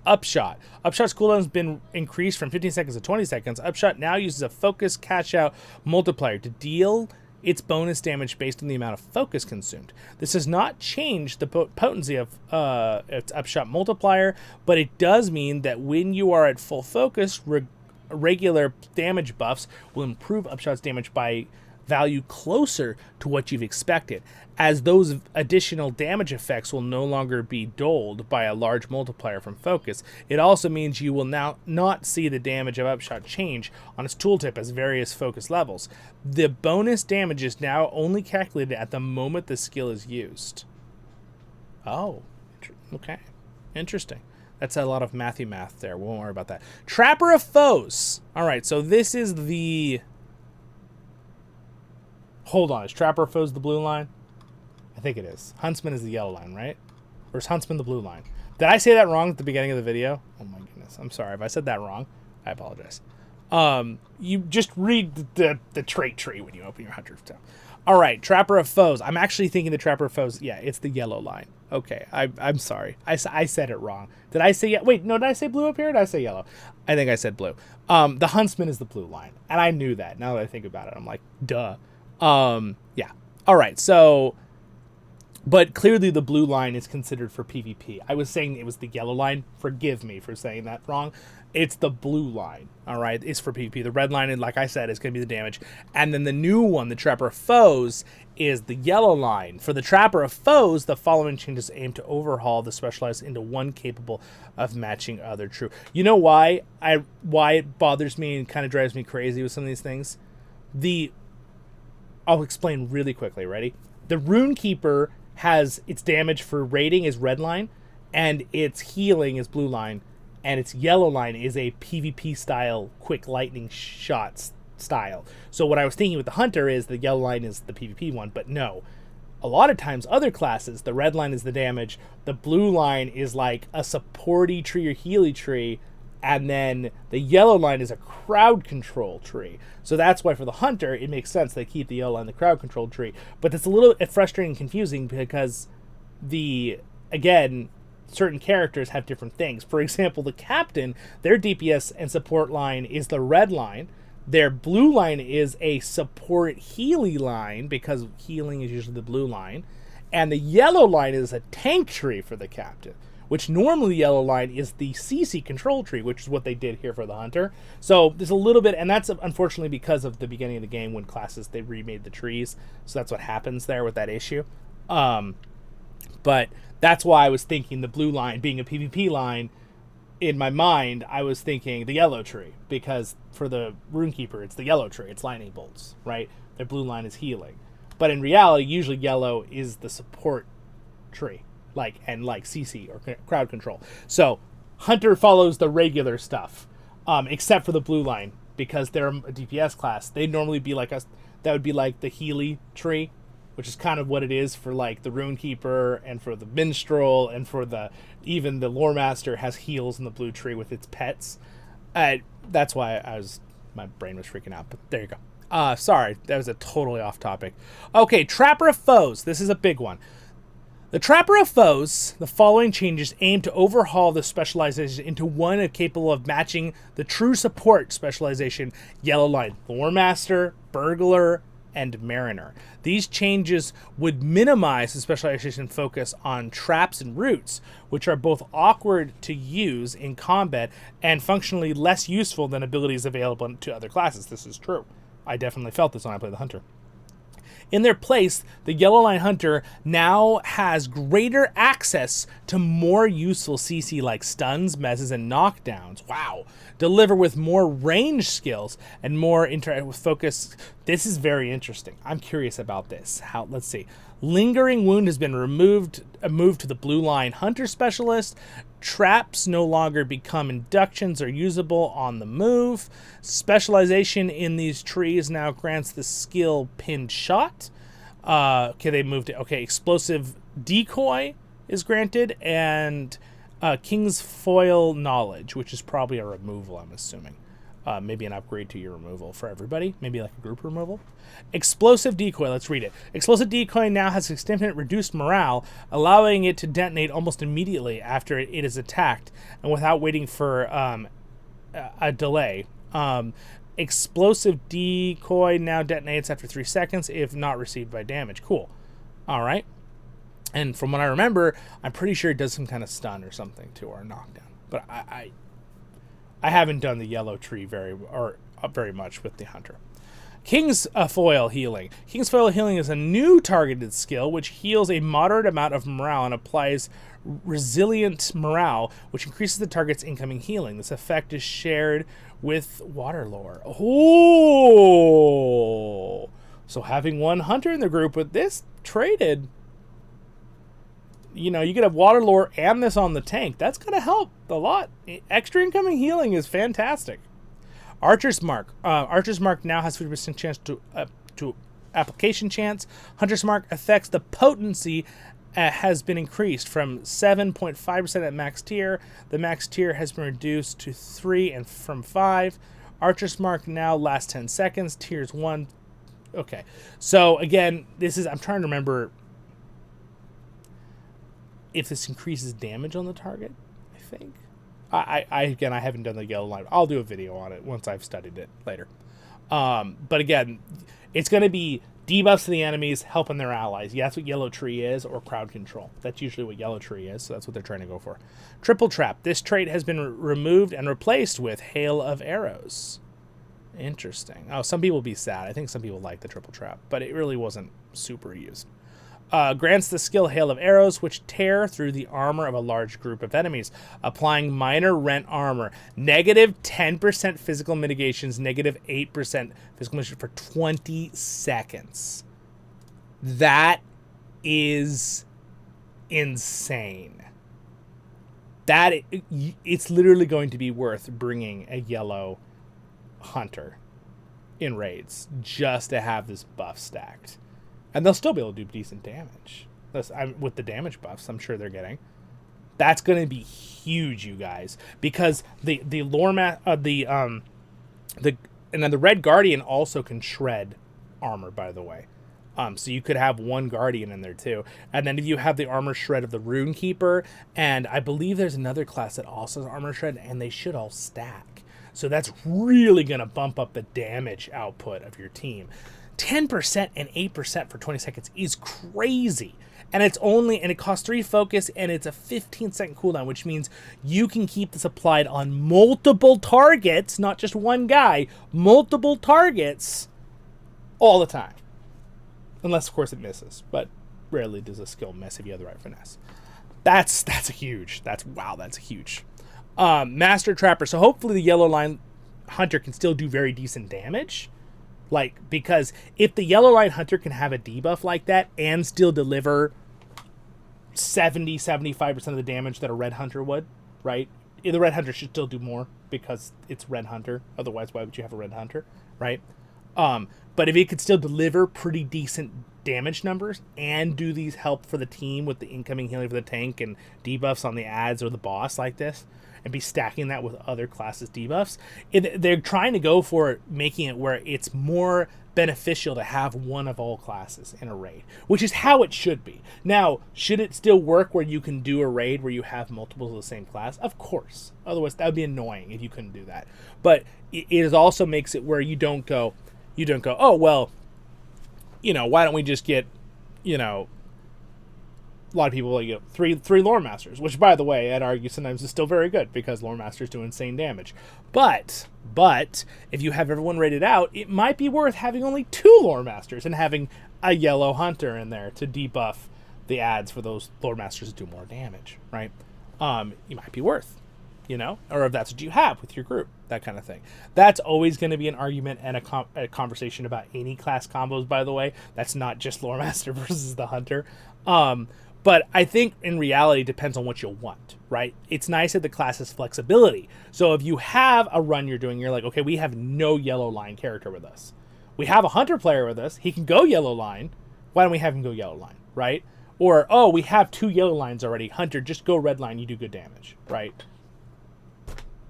Upshot. Upshot's cooldown has been increased from 15 seconds to 20 seconds. Upshot now uses a focus cash out multiplier to deal its bonus damage based on the amount of focus consumed. This does not change the potency of its Upshot multiplier, but it does mean that when you are at full focus, regular damage buffs will improve Upshot's damage by value closer to what you've expected, as those additional damage effects will no longer be doled by a large multiplier from focus. It also means you will now not see the damage of Upshot change on its tooltip as various focus levels. The bonus damage is now only calculated at the moment the skill is used. Oh, okay. Interesting. That's a lot of mathy math there. We won't worry about that. Trapper of Foes. All right, so this is the... Hold on, is Trapper of Foes the blue line? I think it is. Huntsmen is the yellow line, right? Or is Huntsmen the blue line? Did I say that wrong at the beginning of the video? Oh my goodness, I'm sorry. If I said that wrong, I apologize. You just read the trait tree when you open your Hunter's tab. All right, Trapper of Foes. I'm actually thinking the Trapper of Foes, yeah, it's the yellow line. Okay, I'm sorry. I said it wrong. Did I say, wait, no, did I say blue up here or did I say yellow? I think I said blue. The Huntsman is the blue line, and I knew that. Now that I think about it, I'm like, duh. Yeah. All right. So, but clearly the blue line is considered for PvP. I was saying it was the yellow line. Forgive me for saying that wrong. It's the blue line. All right. It's for PvP. The red line, and like I said, is going to be the damage. And then the new one, the Trapper of Foes, is the yellow line. For the Trapper of Foes, the following changes aim to overhaul the specialized into one capable of matching other true. You know why it bothers me and kind of drives me crazy with some of these things? I'll explain really quickly. Ready? The Runekeeper has its damage for raiding is red line, and its healing is blue line, and its yellow line is a PvP style quick lightning shots style. So what I was thinking with the Hunter is the yellow line is the PvP one, but no. A lot of times other classes, the red line is the damage, the blue line is like a supporty tree or healy tree, and then the yellow line is a crowd control tree. So that's why for the Hunter, it makes sense they keep the yellow line, the crowd control tree. But it's a little frustrating and confusing because again, certain characters have different things. For example, the Captain, their DPS and support line is the red line. Their blue line is a support healy line because healing is usually the blue line. And the yellow line is a tank tree for the Captain, which normally the yellow line is the CC control tree, which is what they did here for the Hunter. So there's a little bit, and that's unfortunately because of the beginning of the game when classes, they remade the trees. So that's what happens there with that issue. But that's why I was thinking the blue line being a PvP line in my mind, I was thinking the yellow tree, because for the Runekeeper, it's the yellow tree. It's lightning bolts, right? Their blue line is healing. But in reality, usually yellow is the support tree, like CC or crowd control. So Hunter follows the regular stuff, except for the blue line, because they're a DPS class. They'd normally be like us. That would be like the Healy tree, which is kind of what it is for like the Runekeeper and for the Minstrel and for even the Loremaster has heals in the blue tree with its pets. That's why my brain was freaking out. But there you go. Sorry, that was a totally off topic. Okay, Trapper of Foes. This is a big one. The Trapper of Foes, the following changes aim to overhaul the specialization into one capable of matching the true support specialization yellow line, Loremaster, Burglar, and Mariner. These changes would minimize the specialization focus on traps and roots, which are both awkward to use in combat and functionally less useful than abilities available to other classes. This is true. I definitely felt this when I played the Hunter. In their place, the Yellow Line Hunter now has greater access to more useful CC like stuns, messes, and knockdowns. Wow. Deliver with more range skills and more interactive focus. This is very interesting. I'm curious about this. Let's see. Lingering Wound has been moved to the Blue Line Hunter Specialist. Traps no longer become inductions or usable on the move. Specialization in these trees now grants the skill Pinned Shot. Okay, they moved it. Okay, Explosive Decoy is granted, and King's Foil Knowledge, which is probably a removal, I'm assuming. Maybe an upgrade to your removal for everybody. Maybe like a group removal. Explosive Decoy, let's read it. Explosive Decoy now has significant reduced morale, allowing it to detonate almost immediately after it is attacked and without waiting for a delay. Explosive Decoy now detonates after 3 seconds if not received by damage. Cool. All right. And from what I remember, I'm pretty sure it does some kind of stun or something to our knockdown. But I haven't done the yellow tree very much with the Hunter. King's Foil Healing. King's Foil Healing is a new targeted skill which heals a moderate amount of morale and applies resilient morale, which increases the target's incoming healing. This effect is shared with Waterlore. Oh! So having one Hunter in the group with this traded, you could have Waterlore and this on the tank. That's going to help a lot. Extra incoming healing is fantastic. Archer's Mark. Archer's Mark now has 50% chance to application chance. Hunter's Mark affects the potency has been increased from 7.5% at max tier. The max tier has been reduced to 3 and from 5. Archer's Mark now lasts 10 seconds. Tiers 1. Okay. So again, I'm trying to remember if this increases damage on the target, I think. I haven't done the yellow line. I'll do a video on it once I've studied it later. But again, it's going to be debuffs to the enemies, helping their allies. Yeah, that's what Yellow Tree is, or crowd control. That's usually what Yellow Tree is, so that's what they're trying to go for. Triple Trap. This trait has been removed and replaced with Hail of Arrows. Interesting. Oh, some people will be sad. I think some people like the Triple Trap, but it really wasn't super used. Grants the skill Hail of Arrows, which tear through the armor of a large group of enemies, applying minor rent armor. Negative 10% physical mitigations, negative 8% physical mitigation for 20 seconds. That is insane. It's literally going to be worth bringing a yellow Hunter in raids just to have this buff stacked. And they'll still be able to do decent damage. With the damage buffs I'm sure they're getting. That's going to be huge, you guys. Because the Red Guardian also can shred armor, by the way. So you could have one Guardian in there too. And then if you have the armor shred of the Runekeeper, and I believe there's another class that also has armor shred, and they should all stack. So that's really going to bump up the damage output of your team. 10% and 8% for 20 seconds is crazy. And it costs 3 focus, and it's a 15-second cooldown, which means you can keep this applied on multiple targets, not just one guy, multiple targets all the time. Unless, of course, it misses. But rarely does a skill miss if you have the right finesse. That's huge. That's huge. Master Trapper. So hopefully the yellow line hunter can still do very decent damage. Like, because if the yellow line hunter can have a debuff like that and still deliver 75% of the damage that a red hunter would, right? The red hunter should still do more because it's red hunter. Otherwise, why would you have a red hunter, right? But if it could still deliver pretty decent damage numbers and do these help for the team with the incoming healing for the tank and debuffs on the ads or the boss like this, and be stacking that with other classes' debuffs, they're trying to go for making it where it's more beneficial to have one of all classes in a raid, which is how it should be. Now, should it still work where you can do a raid where you have multiples of the same class? Of course. Otherwise, that would be annoying if you couldn't do that. But it also makes it where you don't go, oh, well, why don't we just get, a lot of people like three lore masters, which, by the way, I'd argue sometimes is still very good because lore masters do insane damage. But if you have everyone rated out, it might be worth having only 2 lore masters and having a yellow hunter in there to debuff the ads for those lore masters to do more damage, right? It might be worth, or if that's what you have with your group, that kind of thing. That's always going to be an argument and a conversation about any class combos, by the way. That's not just lore master versus the hunter. But I think in reality, it depends on what you want, right? It's nice that the class has flexibility. So if you have a run you're doing, you're like, okay, we have no yellow line character with us. We have a hunter player with us. He can go yellow line. Why don't we have him go yellow line, right? Or, oh, we have 2 yellow lines already. Hunter, just go red line. You do good damage, right?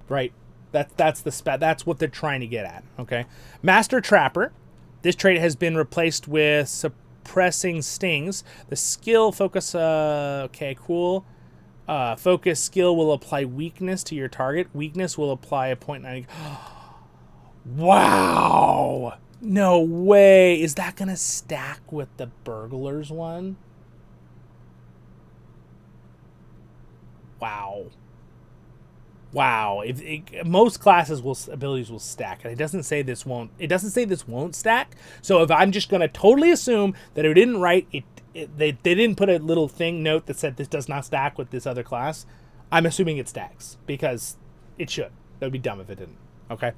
Right. That's what they're trying to get at, okay? Master Trapper. This trait has been replaced with Suppressing Stings. The skill focus, okay, cool. Focus skill will apply weakness to your target. Weakness will apply a 0.9. Wow! No way! Is that gonna stack with the Burglars one? Wow. Wow. Most classes abilities will stack, and it doesn't say this won't. It doesn't say this won't stack. So if I'm just gonna totally assume that it didn't write it, they didn't put a little note that said this does not stack with this other class, I'm assuming it stacks because it should. That would be dumb if it didn't. Okay.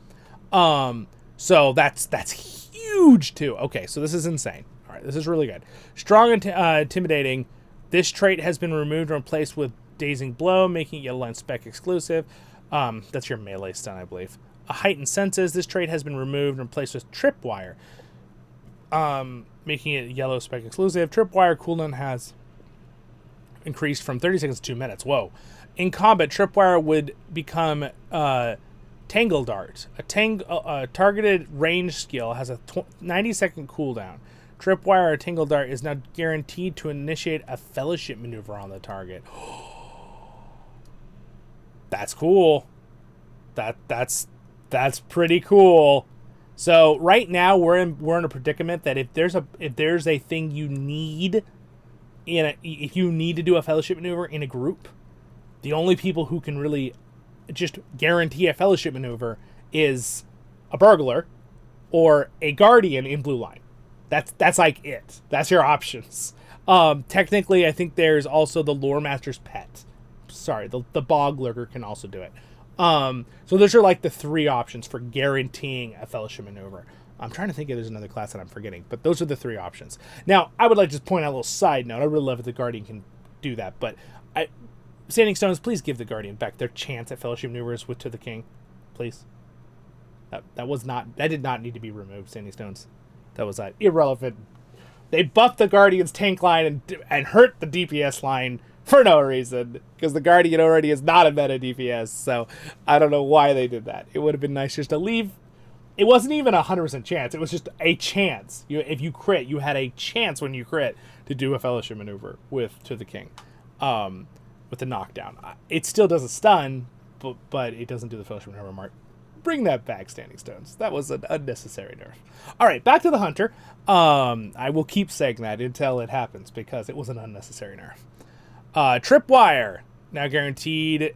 So that's huge too. Okay, so this is insane. All right, this is really good. Strong and intimidating. This trait has been removed and replaced with Dazing Blow, making it yellow line spec exclusive. That's your melee stun, I believe. A Heightened Senses. This trait has been removed and replaced with Tripwire, making it yellow spec exclusive. Tripwire cooldown has increased from 30 seconds to 2 minutes. Whoa. In combat, Tripwire would become Tangle Dart. A targeted range skill has a 90-second cooldown. Tripwire or Tangle Dart is now guaranteed to initiate a fellowship maneuver on the target. That's cool. That's pretty cool. So right now we're in a predicament that if there's a thing you need if you need to do a fellowship maneuver in a group, the only people who can really just guarantee a fellowship maneuver is a burglar or a guardian in blue line. That's like it. That's your options. Technically, I think there's also the lore master's pet. Sorry, the bog lurker can also do it. So those are like the 3 options for guaranteeing a fellowship maneuver. I'm trying to think if there's another class that I'm forgetting, but those are the 3 options. Now, I would like to just point out a little side note. I really love if the guardian can do that, but Standing Stones, please give the guardian back their chance at fellowship maneuvers to the king, please. That did not need to be removed. Standing Stones, that was irrelevant. They buffed the guardian's tank line and hurt the DPS line for no reason, because the guardian already is not a meta DPS. So I don't know why they did that. It would have been nice just to leave. It wasn't even 100% chance. It was just a chance. If you crit, you had a chance when you crit to do a fellowship maneuver to the king, with the knockdown. It still does a stun, but it doesn't do the fellowship maneuver mark. Bring that back, Standing Stones. That was an unnecessary nerf. All right, back to the hunter. I will keep saying that until it happens because it was an unnecessary nerf. Tripwire, now guaranteed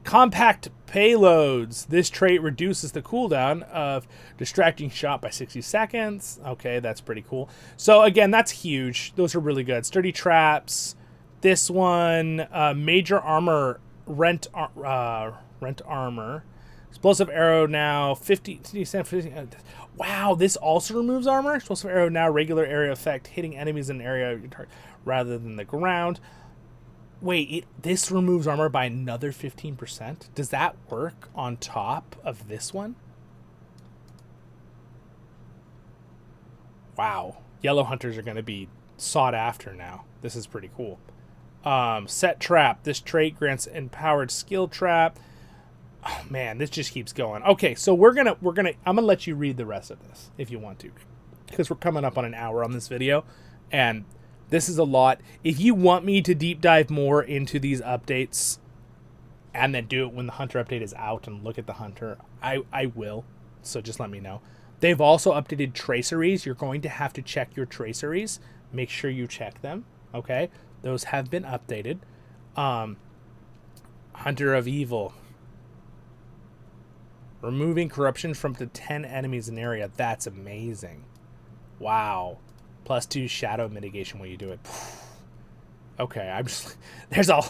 compact payloads. This trait reduces the cooldown of distracting shot by 60 seconds. Okay, that's pretty cool. So again, that's huge. Those are really good. Sturdy traps. This one, major armor rent armor. Explosive arrow now 50. Wow, this also removes armor. Explosive arrow now regular area effect, hitting enemies in an area of your target rather than the ground. Wait, this removes armor by another 15%? Does that work on top of this one? Wow. Yellow hunters are going to be sought after now. This is pretty cool. Set trap. This trait grants empowered skill trap. Oh man, this just keeps going. Okay, so I'm gonna let you read the rest of this if you want to, because we're coming up on an hour on this video, and this is a lot. If you want me to deep dive more into these updates, and then do it when the hunter update is out and look at the hunter, I will. So just let me know. They've also updated traceries. You're going to have to check your traceries. Make sure you check them. Okay, those have been updated. Hunter of Evil. Removing corruption from the 10 enemies in area. That's amazing. Wow. +2 shadow mitigation when you do it. Okay, I'm just... There's a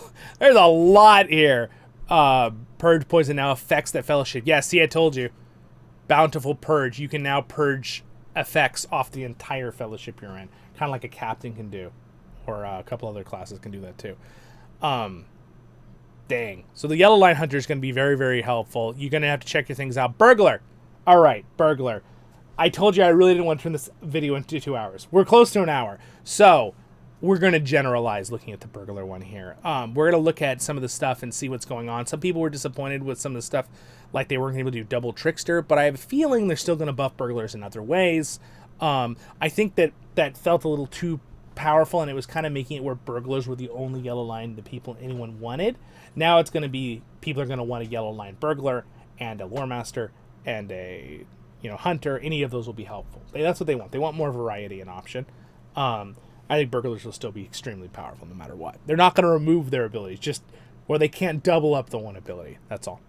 lot here. Purge poison now affects that fellowship. Yeah, see, I told you. Bountiful purge. You can now purge effects off the entire fellowship you're in. Kind of like a captain can do. Or a couple other classes can do that too. Dang. So the yellow line hunter is going to be very, very helpful. You're going to have to check your things out. Burglar. All right, burglar. I told you I really didn't want to turn this video into 2 hours. We're close to an hour. So we're going to generalize looking at the burglar one here. We're going to look at some of the stuff and see what's going on. Some people were disappointed with some of the stuff, like they weren't able to do double trickster, but I have a feeling they're still going to buff burglars in other ways. I think that felt a little too powerful, and it was kind of making it where burglars were the only yellow line that anyone wanted. Now it's going to be, people are going to want a yellow line burglar and a lore master and a hunter. Any of those will be helpful. That's what they want. They want more variety and option. I think burglars will still be extremely powerful no matter what. They're not going to remove their abilities, or they can't double up the one ability. That's all.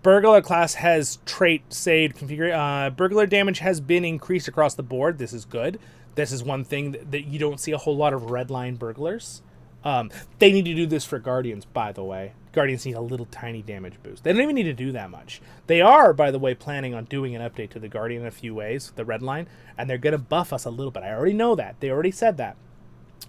Burglar class has trait Seige configured. Burglar damage has been increased across the board. This is good. This is one thing that you don't see a whole lot of redline burglars. They need to do this for Guardians, by the way. Guardians need a little tiny damage boost. They don't even need to do that much. They are, by the way, planning on doing an update to the Guardian in a few ways, the Redline, and they're going to buff us a little bit. I already know that. They already said that.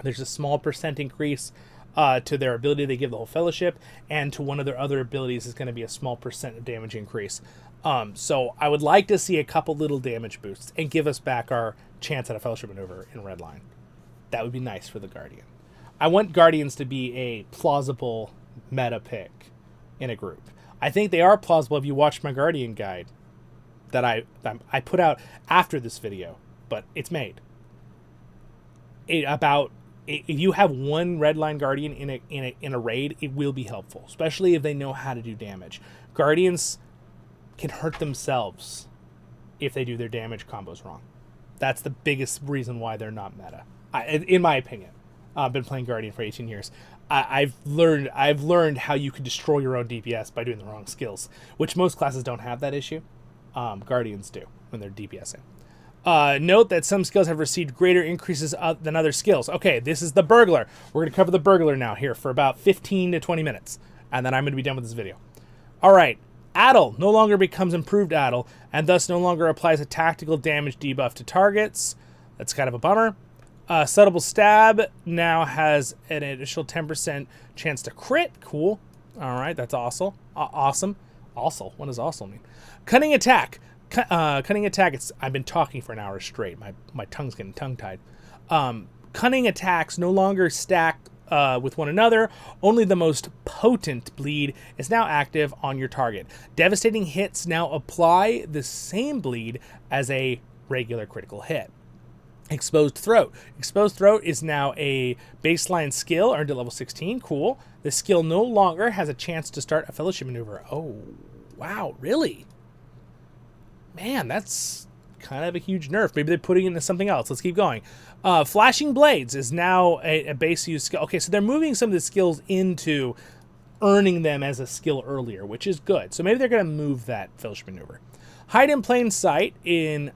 There's a small % increase to their ability they give the whole Fellowship, and to one of their other abilities is going to be a small % of damage increase. So I would like to see a couple little damage boosts and give us back our chance at a Fellowship maneuver in Redline. That would be nice for the Guardian. I want Guardians to be a plausible meta pick in a group. I think they are plausible if you watch my Guardian guide that I put out after this video, but it's made. If you have one Redline Guardian in a raid, it will be helpful, especially if they know how to do damage. Guardians can hurt themselves if they do their damage combos wrong. That's the biggest reason why they're not meta, in my opinion. I've been playing Guardian for 18 years. I've learned how you can destroy your own DPS by doing the wrong skills, which most classes don't have that issue. Guardians do when they're DPSing. Note that some skills have received greater increases than other skills. Okay, this is the Burglar. We're going to cover the Burglar now here for about 15 to 20 minutes, and then I'm going to be done with this video. All right, Addle no longer becomes Improved Addle, and thus no longer applies a tactical damage debuff to targets. That's kind of a bummer. Subtle Stab now has an additional 10% chance to crit. Cool. All right, that's awesome. Awesome. Also, what does also mean? Cunning Attack. Cunning Attack. I've been talking for an hour straight. My tongue's getting tongue-tied. Cunning attacks no longer stack with one another. Only the most potent bleed is now active on your target. Devastating hits now apply the same bleed as a regular critical hit. Exposed Throat. Exposed Throat is now a baseline skill earned at level 16. Cool. The skill no longer has a chance to start a Fellowship maneuver. Oh, wow, really? Man, that's kind of a huge nerf. Maybe they're putting it into something else. Let's keep going. Flashing Blades is now a base use skill. Okay, so they're moving some of the skills into earning them as a skill earlier, which is good. So maybe they're going to move that Fellowship maneuver. Hide in Plain Sight in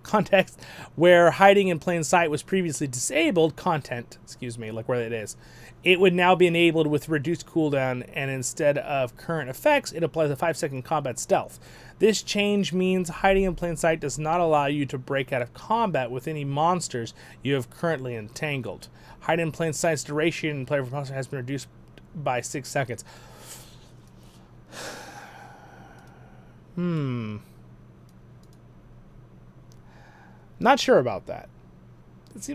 context, where hiding in plain sight was previously disabled, like where it is, it would now be enabled with reduced cooldown, and instead of current effects, it applies a 5-second combat stealth. This change means hiding in plain sight does not allow you to break out of combat with any monsters you have currently entangled. Hiding in plain sight's duration in player monster has been reduced by 6 seconds. Not sure about that. It just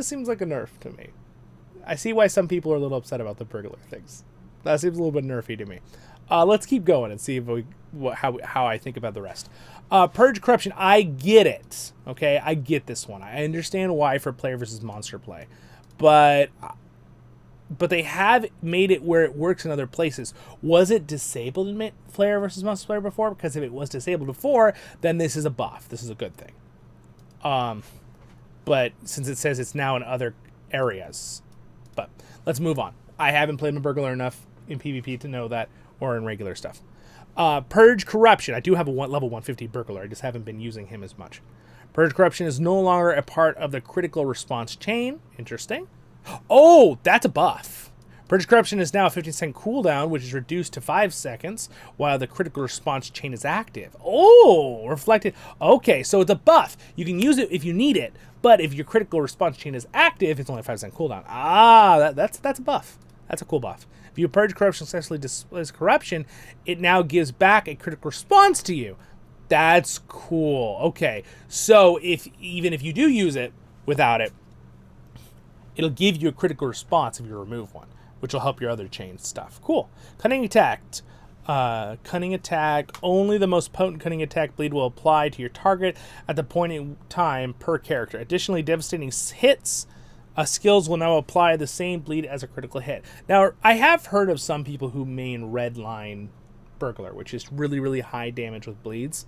seems like a nerf to me. I see why some people are a little upset about the burglar things. That seems a little bit nerfy to me. Let's keep going and see if how I think about the rest. Purge corruption. I get it. Okay, I get this one. I understand why for player versus monster play, but they have made it where it works in other places. Was it disabled in player versus monster player before? Because if it was disabled before, then this is a buff. This is a good thing. But since it says it's now in other areas. But let's move on. I haven't played my burglar enough in PvP to know that, or in regular stuff. Purge corruption. I do have a level 150 burglar. I just haven't been using him as much. Purge corruption is no longer a part of the critical response chain. Interesting. Oh, that's a buff. Purge corruption is now a 15-second cooldown, which is reduced to 5 seconds, while the critical response chain is active. Oh, reflected. Okay, so it's a buff. You can use it if you need it, but if your critical response chain is active, it's only a 5-second cooldown. Ah, that's a buff. That's a cool buff. If you purge corruption successfully displays corruption, it now gives back a critical response to you. That's cool. Okay, so even if you do use it without it, it'll give you a critical response if you remove one, which will help your other chain stuff. Cool. Cunning attack. Cunning attack. Only the most potent cunning attack bleed will apply to your target at the point in time per character. Additionally, devastating hits skills will now apply the same bleed as a critical hit. Now, I have heard of some people who main Redline Burglar, which is really, really high damage with bleeds.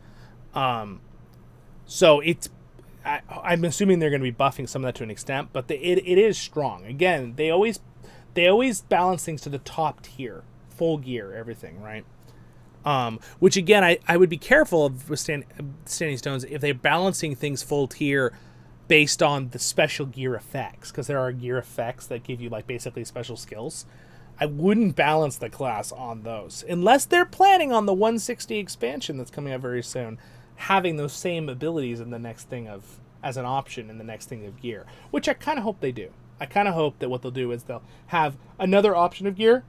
So it's... I'm assuming they're going to be buffing some of that to an extent, but it is strong. Again, they always balance things to the top tier, full gear, everything, right? Which again, I would be careful of with standing stones if they're balancing things full tier based on the special gear effects, because there are gear effects that give you like basically special skills. I wouldn't balance the class on those unless they're planning on the 160 expansion that's coming out very soon, having those same abilities in the next thing as an option in the next thing of gear, which I kind of hope they do. I kind of hope that what they'll do is they'll have another option of gear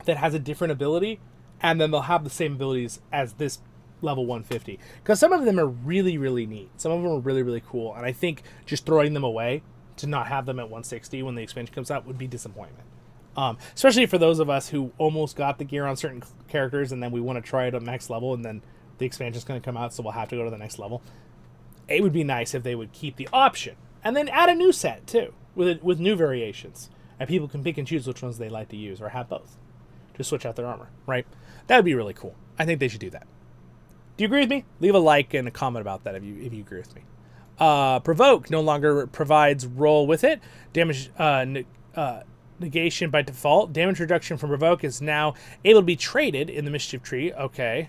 that has a different ability, and then they'll have the same abilities as this level 150. Because some of them are really, really neat. Some of them are really, really cool, and I think just throwing them away to not have them at 160 when the expansion comes out would be disappointment. Especially for those of us who almost got the gear on certain characters, and then we want to try it on next level, and then the expansion's going to come out, so we'll have to go to the next level. It would be nice if they would keep the option, and then add a new set, too, with new variations. And people can pick and choose which ones they like to use, or have both, to switch out their armor, right? That would be really cool. I think they should do that. Do you agree with me? Leave a like and a comment about that if you agree with me. Provoke no longer provides roll with it. Damage negation by default. Damage reduction from Provoke is now able to be traded in the Mischief Tree. Okay.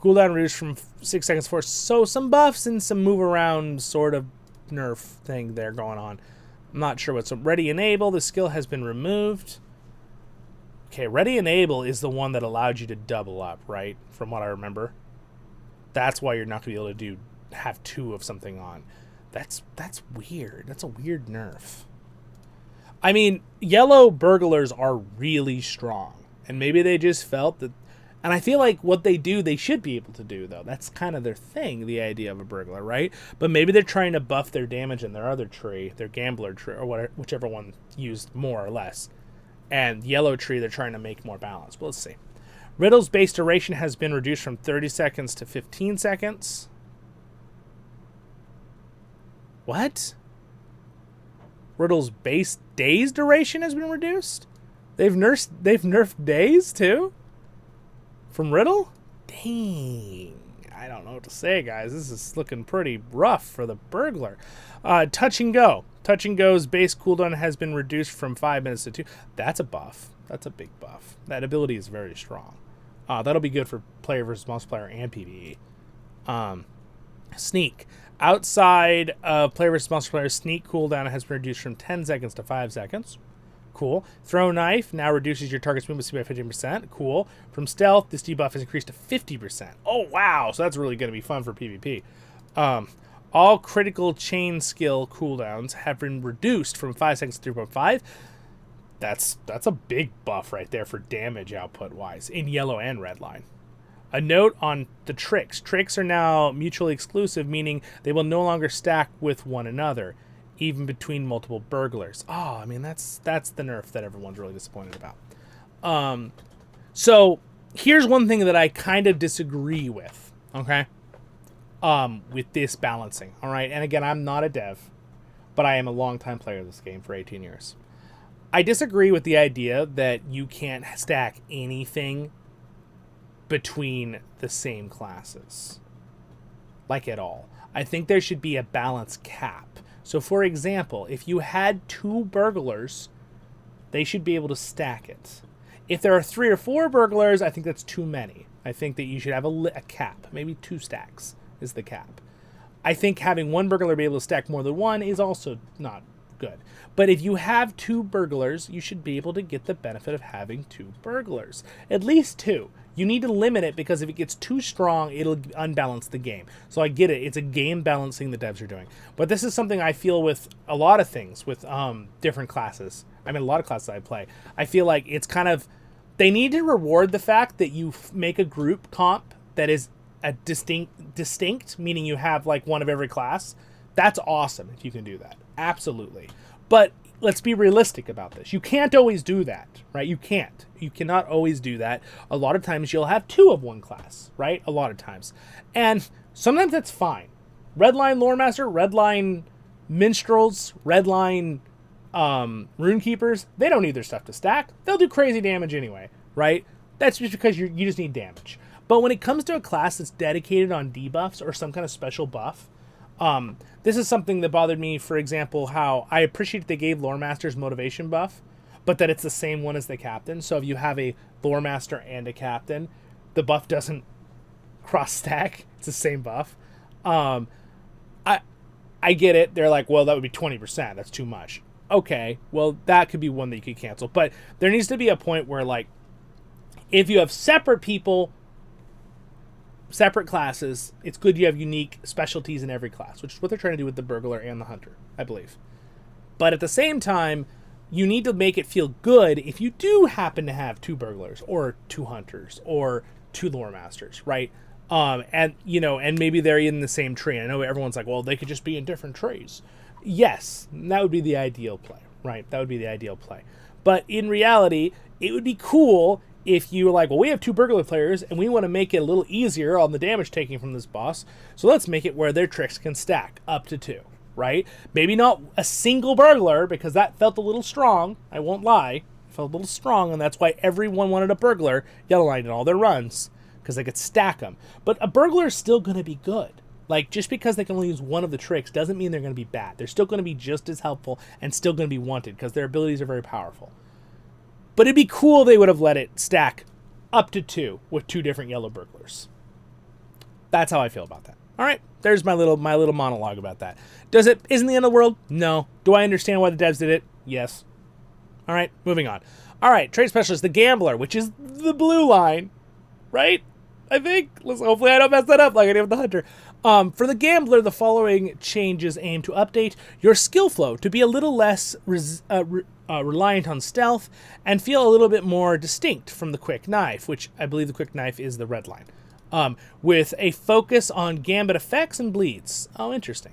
Cooldown reduced from 6 seconds for so some buffs and some move around sort of nerf thing there going on. I'm not sure what's Ready Enable. The skill has been removed. Okay, Ready Enable is the one that allowed you to double up, right? From what I remember. That's why you're not going to be able to have 2 of something on. That's weird. That's a weird nerf. I mean, yellow burglars are really strong. And maybe they just felt that... And I feel like what they do, they should be able to do, though. That's kind of their thing, the idea of a burglar, right? But maybe they're trying to buff their damage in their other tree, their gambler tree, or whatever, whichever one used more or less. And yellow tree, they're trying to make more balance. But let's see. Riddle's base duration has been reduced from 30 seconds to 15 seconds. What? Riddle's base days duration has been reduced? They've nerfed days, too? From Riddle? Dang. I don't know what to say, guys. This is looking pretty rough for the burglar. Touch and Go. Touch and Go's base cooldown has been reduced from 5 minutes to 2. That's a buff. That's a big buff. That ability is very strong. That'll be good for player versus multiplayer and PvE. Sneak. Outside of player versus monster player, sneak cooldown has been reduced from 10 seconds to 5 seconds. Cool. Throw knife now reduces your target's movement speed by 15%. Cool. From stealth, this debuff is increased to 50%. Oh, wow. So that's really going to be fun for PvP. All critical chain skill cooldowns have been reduced from 5 seconds to 3.5. That's a big buff right there for damage output-wise in yellow and red line. A note on the tricks. Tricks are now mutually exclusive, meaning they will no longer stack with one another, even between multiple burglars. Oh, I mean, that's the nerf that everyone's really disappointed about. So here's one thing that I kind of disagree with, okay? With this balancing, all right? And again, I'm not a dev, but I am a longtime player of this game for 18 years. I disagree with the idea that you can't stack anything between the same classes, like at all. I think there should be a balance cap. So for example, if you had 2 burglars, they should be able to stack it. If there are 3 or 4 burglars, I think that's too many. I think that you should have a cap. Maybe 2 stacks is the cap. I think having 1 burglar be able to stack more than 1 is also not good. But if you have 2 burglars, you should be able to get the benefit of having 2 burglars. At least 2. You need to limit it because if it gets too strong, it'll unbalance the game. So I get it. It's a game balancing the devs are doing. But this is something I feel with a lot of things, with different classes. I mean, a lot of classes I play. I feel like it's kind of... They need to reward the fact that you make a group comp that is a distinct, meaning you have like one of every class. That's awesome if you can do that. Absolutely. But let's be realistic about this. You can't always do that, right? You can't. You cannot always do that. A lot of times you'll have 2 of one class, right? A lot of times. And sometimes that's fine. Redline Loremaster, Redline Minstrels, Redline Runekeepers, they don't need their stuff to stack. They'll do crazy damage anyway, right? That's just because you just need damage. But when it comes to a class that's dedicated on debuffs or some kind of special buff, this is something that bothered me, for example, how I appreciate they gave Loremaster's motivation buff, but that it's the same one as the captain. So if you have a Loremaster and a captain, the buff doesn't cross-stack. It's the same buff. I get it. They're like, well, that would be 20%. That's too much. Okay, well, that could be one that you could cancel. But there needs to be a point where, like, if you have separate people... separate classes, it's good you have unique specialties in every class, which is what they're trying to do with the burglar and the hunter, I believe. But at the same time, you need to make it feel good if you do happen to have 2 burglars or 2 hunters or 2 lore masters, right? And you know, and maybe they're in the same tree. I know everyone's like, well, they could just be in different trees. Yes, that would be the ideal play, right? That would be the ideal play. But in reality, it would be cool if you were like, well, we have 2 burglar players and we want to make it a little easier on the damage taking from this boss, so let's make it where their tricks can stack up to 2, right? Maybe not a single burglar, because that felt a little strong. I won't lie. It felt a little strong, and that's why everyone wanted a burglar yellow line in all their runs, because they could stack them. But a burglar is still going to be good. Like, just because they can only use one of the tricks doesn't mean they're going to be bad. They're still going to be just as helpful and still going to be wanted, because their abilities are very powerful. But it'd be cool they would have let it stack up to 2 with 2 different yellow burglars. That's how I feel about that. All right, there's my little monologue about that. Isn't the end of the world? No. Do I understand why the devs did it? Yes. All right, moving on. All right, trade specialist, the gambler, which is the blue line, right? I think. Hopefully I don't mess that up like I did with the hunter. For the gambler, the following changes aim to update your skill flow to be a little less reliant on stealth and feel a little bit more distinct from the quick knife, which I believe the quick knife is the red line, with a focus on gambit effects and bleeds. Oh, interesting.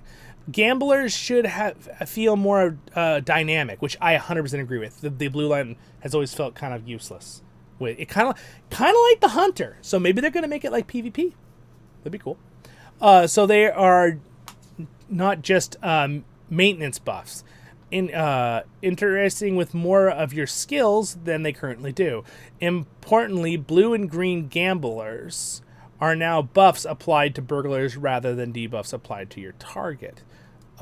Gamblers should feel more dynamic, which I 100% agree with. The blue line has always felt kind of useless. It kind of like the hunter, so maybe they're going to make it like PvP. That'd be cool. So they are not just maintenance buffs. Interesting with more of your skills than they currently do. Importantly, blue and green gamblers are now buffs applied to burglars rather than debuffs applied to your target.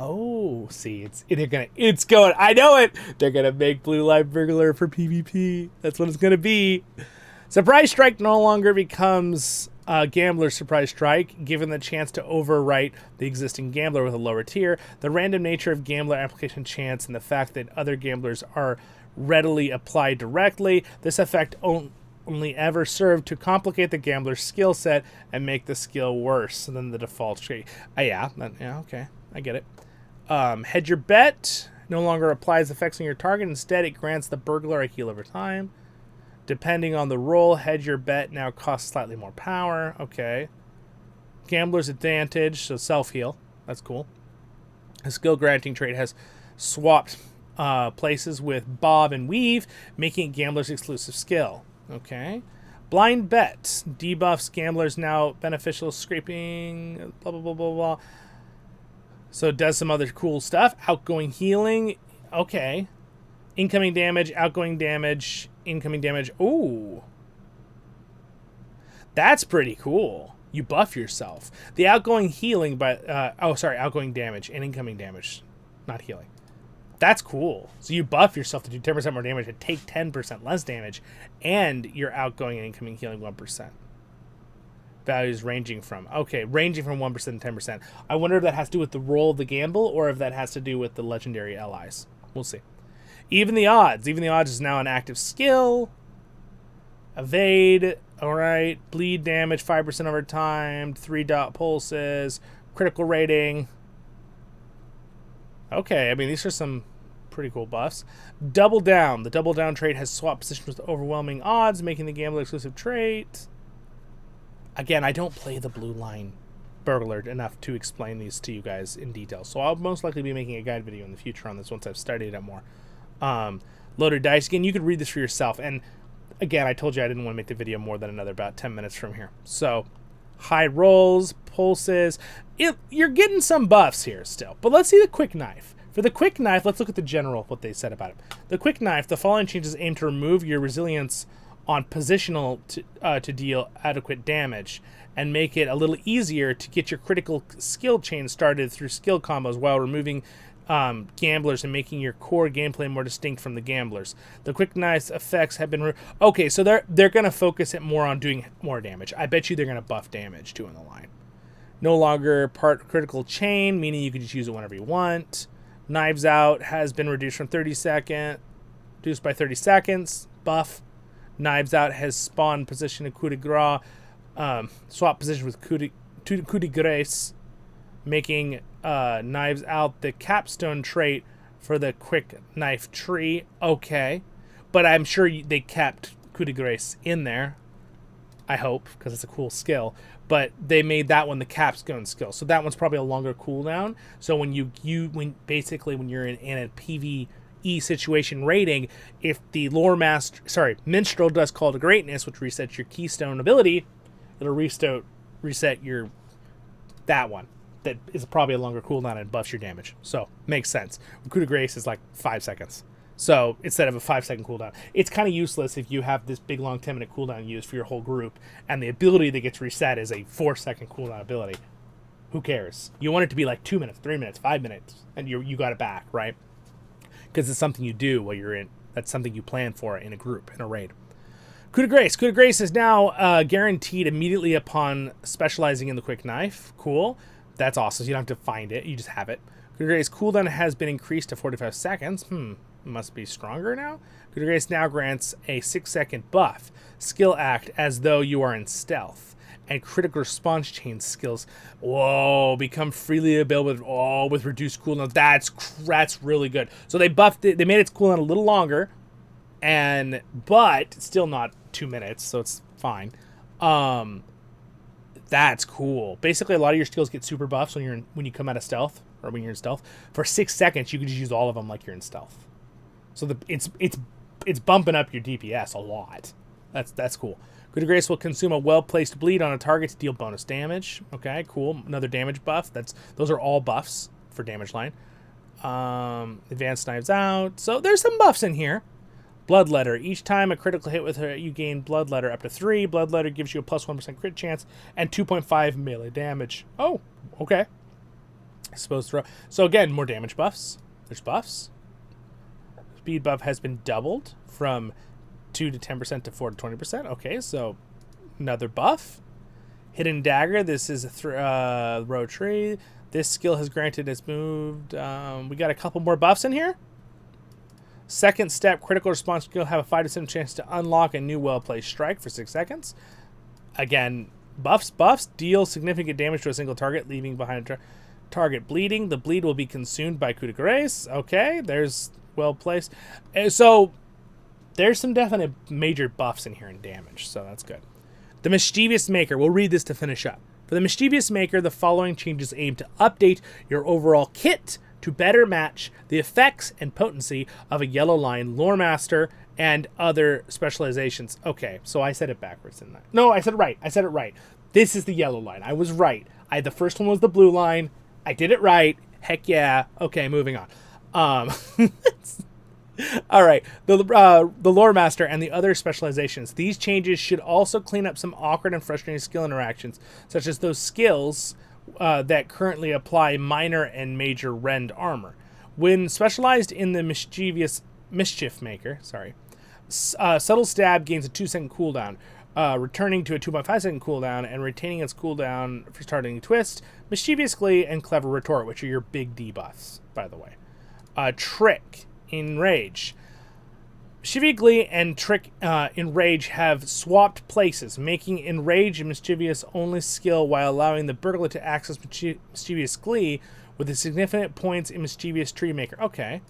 Oh, see, it's going. I know it. They're gonna make blue line burglar for PvP. That's what it's gonna be. Surprise strike no longer becomes Gambler's Surprise Strike. Given the chance to overwrite the existing gambler with a lower tier, the random nature of gambler application chance and the fact that other gamblers are readily applied directly, this effect only ever served to complicate the gambler's skill set and make the skill worse than the default trait. Yeah, okay, I get it. Hedge your bet. No longer applies effects on your target. Instead, it grants the burglar a heal over time. Depending on the roll, hedge your bet now costs slightly more power. Okay. Gambler's Advantage, so self-heal. That's cool. A skill granting trait has swapped places with Bob and Weave, making it Gambler's exclusive skill. Okay. Blind Bet. Debuffs Gamblers now beneficial scraping, blah, blah, blah, blah, blah. So it does some other cool stuff. Outgoing healing. Okay. Incoming damage, outgoing damage, incoming damage. Ooh. That's pretty cool. You buff yourself. The outgoing healing, but outgoing damage and incoming damage, not healing. That's cool. So you buff yourself to do 10% more damage and take 10% less damage, and your outgoing and incoming healing 1%. Values ranging from 1% to 10%. I wonder if that has to do with the roll of the gamble or if that has to do with the legendary allies. We'll see. Even the Odds. Even the Odds is now an active skill. Evade. Alright. Bleed damage 5% over time. 3-dot pulses. Critical rating. Okay, I mean, these are some pretty cool buffs. Double Down. The Double Down trait has swapped positions with overwhelming odds, making the gambler exclusive trait. Again, I don't play the blue line burglar enough to explain these to you guys in detail, so I'll most likely be making a guide video in the future on this once I've studied it more. Loaded dice. Again, you could read this for yourself, and again, I told you I didn't want to make the video more than another about 10 minutes from here. So, high rolls, pulses. You're getting some buffs here still, but let's see the quick knife. For the quick knife, let's look at the general, what they said about it. The quick knife, the following changes aim to remove your resilience on positional to deal adequate damage and make it a little easier to get your critical skill chain started through skill combos while removing gamblers and making your core gameplay more distinct from the gamblers. The quick knife's effects have been okay, so they're going to focus it more on doing more damage. I bet you they're going to buff damage too in the line. No longer part critical chain, meaning you can just use it whenever you want. Knives Out has been reduced from 30 seconds, reduced by 30 seconds. Buff. Knives Out has spawned position of coup de grace, swap position with coup de grace, making Knives Out the capstone trait for the quick knife tree. Okay, but I'm sure they kept coup de grace in there. I hope, because it's a cool skill. But they made that one the capstone skill, so that one's probably a longer cooldown. So when you're in a PvE situation rating, if the minstrel does call to greatness, which resets your keystone ability, it'll reset your that one. That is probably a longer cooldown and buffs your damage. So makes sense. Coup de grace is like 5 seconds. So instead of a 5-second cooldown, it's kind of useless if you have this big long 10-minute cooldown used for your whole group, and the ability that gets reset is a 4-second cooldown ability. Who cares? You want it to be like 2 minutes, 3 minutes, 5 minutes, and you got it back, right? Because it's something you do while you're in. That's something you plan for in a group, in a raid. Coup de grace. Coup de grace is now guaranteed immediately upon specializing in the quick knife. Cool. That's awesome. You don't have to find it. You just have it. Coup de grace cooldown has been increased to 45 seconds. Must be stronger now. Coup de grace now grants a 6-second buff. Skill act as though you are in stealth. And critical response chain skills. Whoa, become freely available with reduced cooldown. That's really good. So they buffed it. They made its cooldown a little longer, but still not 2 minutes, so it's fine. That's cool. Basically, a lot of your skills get super buffs when you come out of stealth, or when you're in stealth. For 6 seconds, you can just use all of them like you're in stealth. So it's bumping up your DPS a lot. That's cool. Coup de grace will consume a well-placed bleed on a target to deal bonus damage. Okay, cool. Another damage buff. Those are all buffs for damage line. Advanced Knives Out. So there's some buffs in here. Bloodletter. Each time a critical hit with her, you gain Bloodletter up to 3. Bloodletter gives you a plus 1% crit chance and 2.5 melee damage. Oh, okay. So again, more damage buffs. There's buffs. Speed buff has been doubled from 2 to 10% to 4 to 20%. Okay, so another buff. Hidden Dagger. This is a row tree. This skill has granted its moved. We got a couple more buffs in here. Second step, critical response skill have a 5% chance to unlock a new well-placed strike for 6 seconds. Again, buffs. Deal significant damage to a single target, leaving behind a target bleeding. The bleed will be consumed by coup de grace. Okay, there's well-placed. So there's some definite major buffs in here in damage, so that's good. The Mischievous Maker. We'll read this to finish up. For the Mischievous Maker, the following changes aim to update your overall kit to better match the effects and potency of a Yellow Line Lore Master and other specializations. Okay, so I said it backwards in that. No, I said it right. I said it right. This is the Yellow Line. I was right. The first one was the Blue Line. I did it right. Heck yeah. Okay, moving on. All right, the Lore Master and the other specializations. These changes should also clean up some awkward and frustrating skill interactions, such as those skills that currently apply minor and major rend armor. When specialized in the Mischief Maker, Subtle Stab gains a 2-second cooldown, returning to a 2.5-second cooldown and retaining its cooldown for starting Twist, Mischievous Glee, and Clever Retort, which are your big debuffs, by the way. Trick. Enrage. Mischievous Glee and Trick Enrage have swapped places, making Enrage a mischievous only skill while allowing the Burglar to access Mischievous Glee with the significant points in Mischievous Tree Maker. Okay.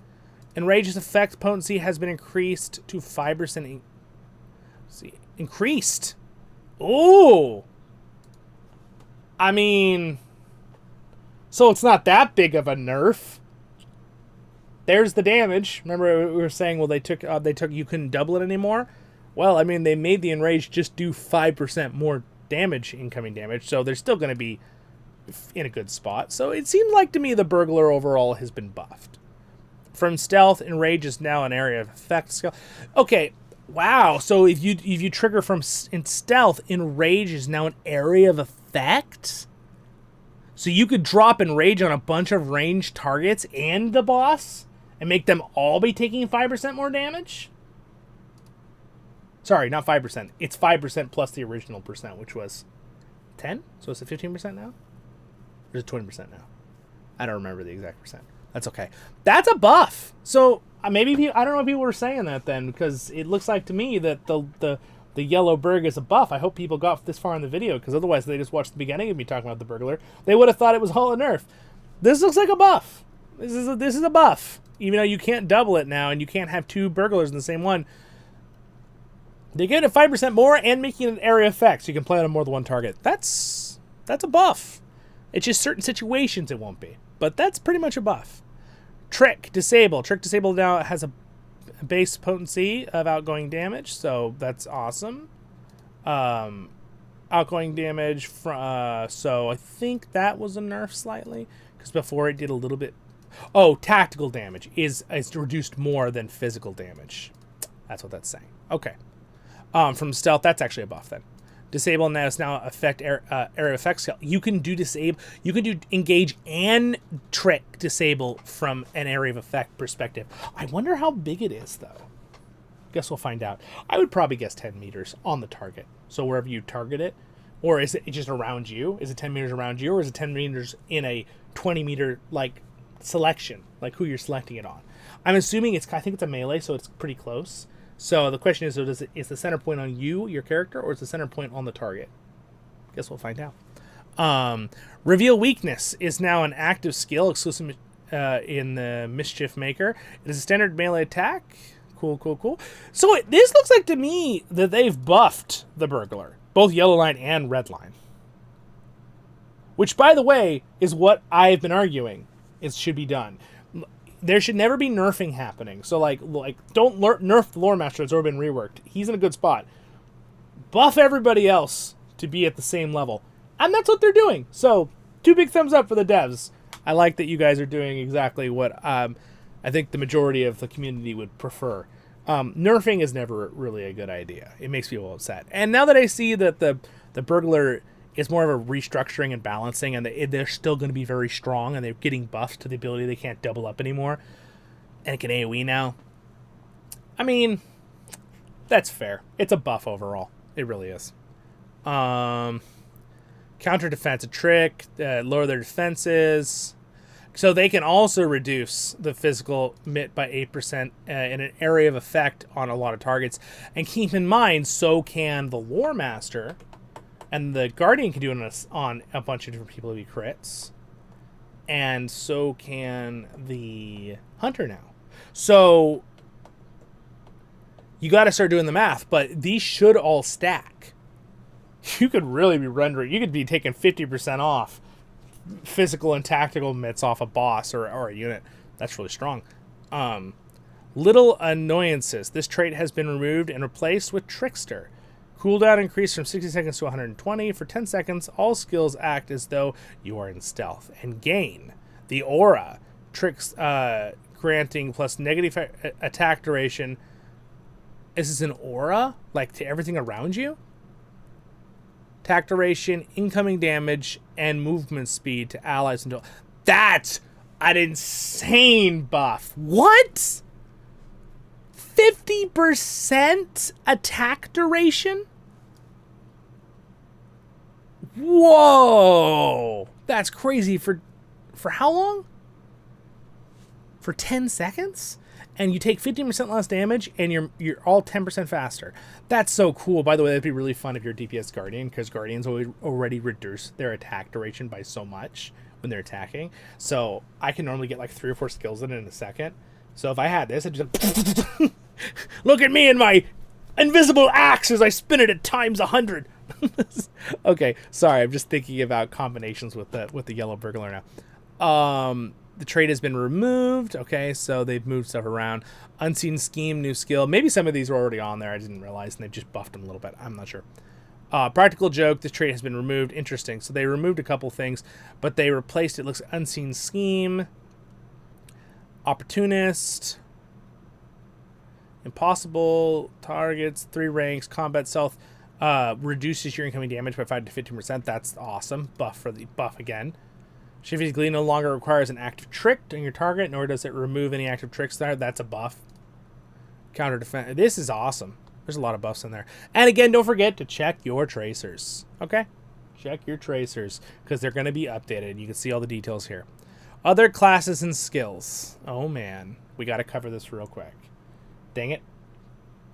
Enrage's effect potency has been increased to 5%. Increased. Ooh. I mean, so it's not that big of a nerf. There's the damage. Remember we were saying, well, they took you couldn't double it anymore. Well, I mean, they made the Enrage just do 5% more damage, incoming damage, so they're still going to be in a good spot. So it seemed like to me the Burglar overall has been buffed. From Stealth, Enrage is now an area of effect skill. Okay, wow. So if you trigger from in Stealth, Enrage is now an area of effect. So you could drop Enrage on a bunch of ranged targets and the boss, and make them all be taking 5% more damage? Sorry, not 5%. It's 5% plus the original percent, which was 10? So it's at 15% now? Or is it 20% now? I don't remember the exact percent. That's okay. That's a buff. So maybe I don't know if people were saying that then, because it looks like to me that the Yellow Burg is a buff. I hope people got this far in the video, because otherwise they just watched the beginning of me talking about the Burglar. They would have thought it was all a nerf. This looks like a buff. This is a buff. Even though you can't double it now, and you can't have 2 Burglars in the same one, they get it 5% more and making it an area effect, so you can play on more than one target. That's a buff. It's just certain situations it won't be, but that's pretty much a buff. Trick Disable. Trick Disable now has a base potency of outgoing damage, so that's awesome. Outgoing damage from so I think that was a nerf slightly, because before it did a little bit. Oh, tactical damage is reduced more than physical damage. That's what that's saying. Okay. From Stealth, that's actually a buff then. Disable now is now affect area effect skill. You can do disable. You can do engage and trick disable from an area of effect perspective. I wonder how big it is though. Guess we'll find out. I would probably guess 10 meters on the target. So wherever you target it, or is it just around you? Is it 10 meters around you, or is it 10 meters in a 20 meter like selection, like who you're selecting it on? I'm assuming I think it's a melee, so it's pretty close. So the question is, is the center point on you, your character, or is the center point on the target? Guess we'll find out. Reveal Weakness is now an active skill exclusive in the Mischief Maker. It is a standard melee attack. Cool. So this looks like to me that they've buffed the Burglar, both Yellow Line and Red Line. Which, by the way, is what I've been arguing should be done. There should never be nerfing happening. So, like don't nerf the Lore Master that's already been reworked. He's in a good spot. Buff everybody else to be at the same level. And that's what they're doing. So, 2 big thumbs up for the devs. I like that you guys are doing exactly what I think the majority of the community would prefer. Nerfing is never really a good idea. It makes people upset. And now that I see that the Burglar is more of a restructuring and balancing, and they're still going to be very strong, and they're getting buffed to the ability they can't double up anymore, and it can AoE now. I mean, that's fair. It's a buff overall. It really is. Counter defense, a trick, lower their defenses. So they can also reduce the physical MIT by 8% in an area of effect on a lot of targets. And keep in mind, so can the Lore Master, and the Guardian can do it on a bunch of different people who be crits. And so can the Hunter now. So you got to start doing the math, but these should all stack. You could really be rendering, you could be taking 50% off physical and tactical mitts off a boss or a unit. That's really strong. Little annoyances. This trait has been removed and replaced with Trickster. Cooldown increased from 60 seconds to 120. For 10 seconds, all skills act as though you are in stealth. And gain. The aura. Tricks granting plus negative attack duration. Is this an aura? Like to everything around you? Attack duration, incoming damage, and movement speed to allies until... That's an insane buff. What? 50% attack duration? Whoa! That's crazy. For how long? For 10 seconds? And you take 15% less damage, and you're all 10% faster. That's so cool. By the way, that'd be really fun if you're a DPS Guardian, because Guardians already reduce their attack duration by so much when they're attacking. So I can normally get like 3 or 4 skills in a second. So if I had this, I'd just look at me and my invisible axe as I spin it at times 100. Okay, sorry, I'm just thinking about combinations with the yellow burglar now. The trait has been removed. Okay, so they've moved stuff around. Unseen scheme, new skill. Maybe some of these were already on there. I didn't realize, and they've just buffed them a little bit. I'm not sure. Practical joke. This trait has been removed. Interesting. So they removed a couple things, but they replaced it. Looks unseen scheme. Opportunist. Impossible targets. 3 ranks. Combat stealth. Reduces your incoming damage by 5 to 15%. That's awesome. Buff for the buff again. Shifty Glee no longer requires an active trick on your target, nor does it remove any active tricks there. That's a buff. Counter defense. This is awesome. There's a lot of buffs in there. And again, don't forget to check your tracers. Okay? Check your tracers, because they're going to be updated. You can see all the details here. Other classes and skills. Oh, man. We got to cover this real quick. Dang it.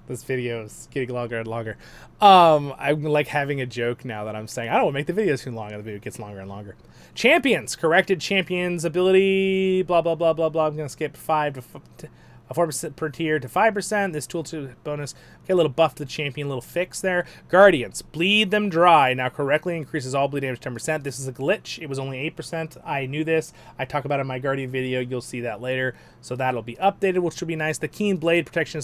This video is getting longer and longer. I'm like having a joke now that I'm saying, I don't want to make the video too long, and the video gets longer and longer. Champions. Corrected champions ability. Blah, blah, blah, blah, blah. I'm going to skip 4% per tier to 5%. This tool to bonus. Okay, a little buff to the champion, a little fix there. Guardians. Bleed them dry. Now correctly increases all bleed damage 10%. This is a glitch. It was only 8%. I knew this. I talk about it in my Guardian video. You'll see that later. So that'll be updated, which should be nice. The Keen Blade Protection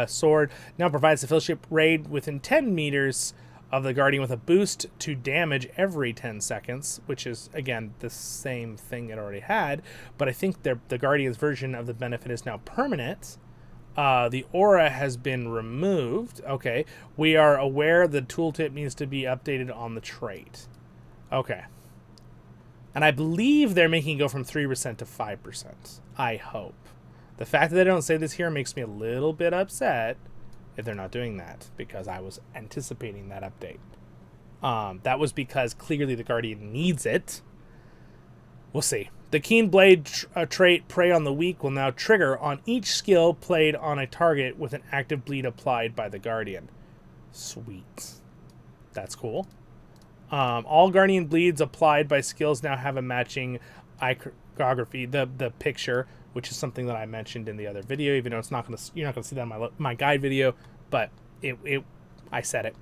Sword now provides the fellowship raid within 10 meters of the Guardian with a boost to damage every 10 seconds, which is, again, the same thing it already had, but I think the Guardian's version of the benefit is now permanent. The aura has been removed. Okay, we are aware the tooltip needs to be updated on the trait. Okay. And I believe they're making it go from 3% to 5%. I hope. The fact that they don't say this here makes me a little bit upset if they're not doing that, because I was anticipating that update. That was because clearly the Guardian needs it. We'll see. The Keen Blade trait, Prey on the Weak, will now trigger on each skill played on a target with an active bleed applied by the Guardian. Sweet. That's cool. All Guardian bleeds applied by skills now have a matching iconography, the picture, which is something that I mentioned in the other video, even though you're not gonna see that in my guide video, but I said it.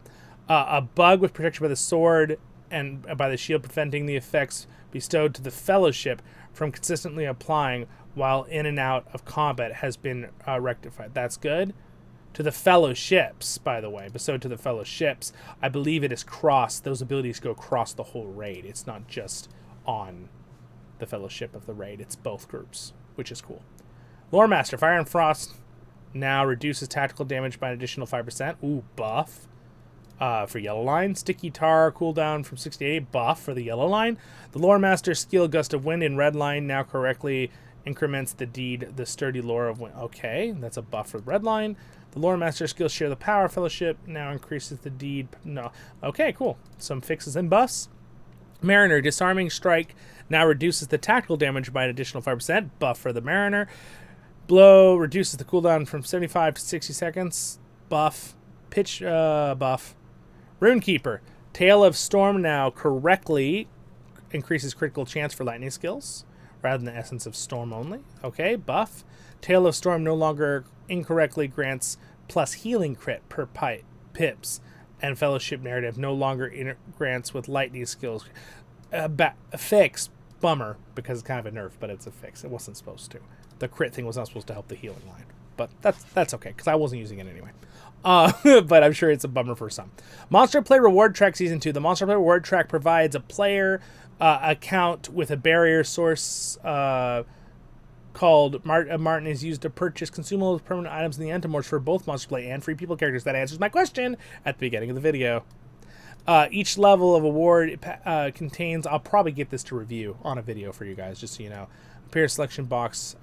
A bug with protection by the sword and by the shield, preventing the effects bestowed to the Fellowship from consistently applying while in and out of combat has been rectified. That's good. To the Fellowships, by the way, bestowed to the Fellowships, I believe it is cross. Those abilities go across the whole raid. It's not just on the Fellowship of the raid. It's both groups, which is cool. Lore Master, Fire and Frost now reduces tactical damage by an additional 5%. Ooh, buff. For Yellow Line. Sticky Tar, cooldown from 68, buff for the Yellow Line. The Lore Master skill, Gust of Wind in Red Line, now correctly increments the deed, the Sturdy Lore of Wind. Okay, that's a buff for the Red Line. The Lore Master skill, Share the Power Fellowship, now increases the deed. No. Okay, cool. Some fixes and buffs. Mariner, disarming strike now reduces the tactical damage by an additional 5%. Buff for the Mariner. Blow reduces the cooldown from 75 to 60 seconds. Buff. Pitch buff. Runekeeper. Tail of Storm now correctly increases critical chance for lightning skills rather than the Essence of Storm only. Okay, buff. Tail of Storm no longer incorrectly grants plus healing crit per pips. And Fellowship Narrative no longer grants with lightning skills. Fix. Bummer, because it's kind of a nerf, but it's a fix. It wasn't supposed to. The crit thing was not supposed to help the healing line. But that's okay, because I wasn't using it anyway. But I'm sure it's a bummer for some. Monster Play Reward Track Season 2. The Monster Play Reward Track provides a player account with a barrier source called Martin is used to purchase consumable permanent items in the Ettenmoors for both Monster Play and free people characters. That answers my question at the beginning of the video. Each level of award contains, I'll probably get this to review on a video for you guys, just so you know. Player selection box,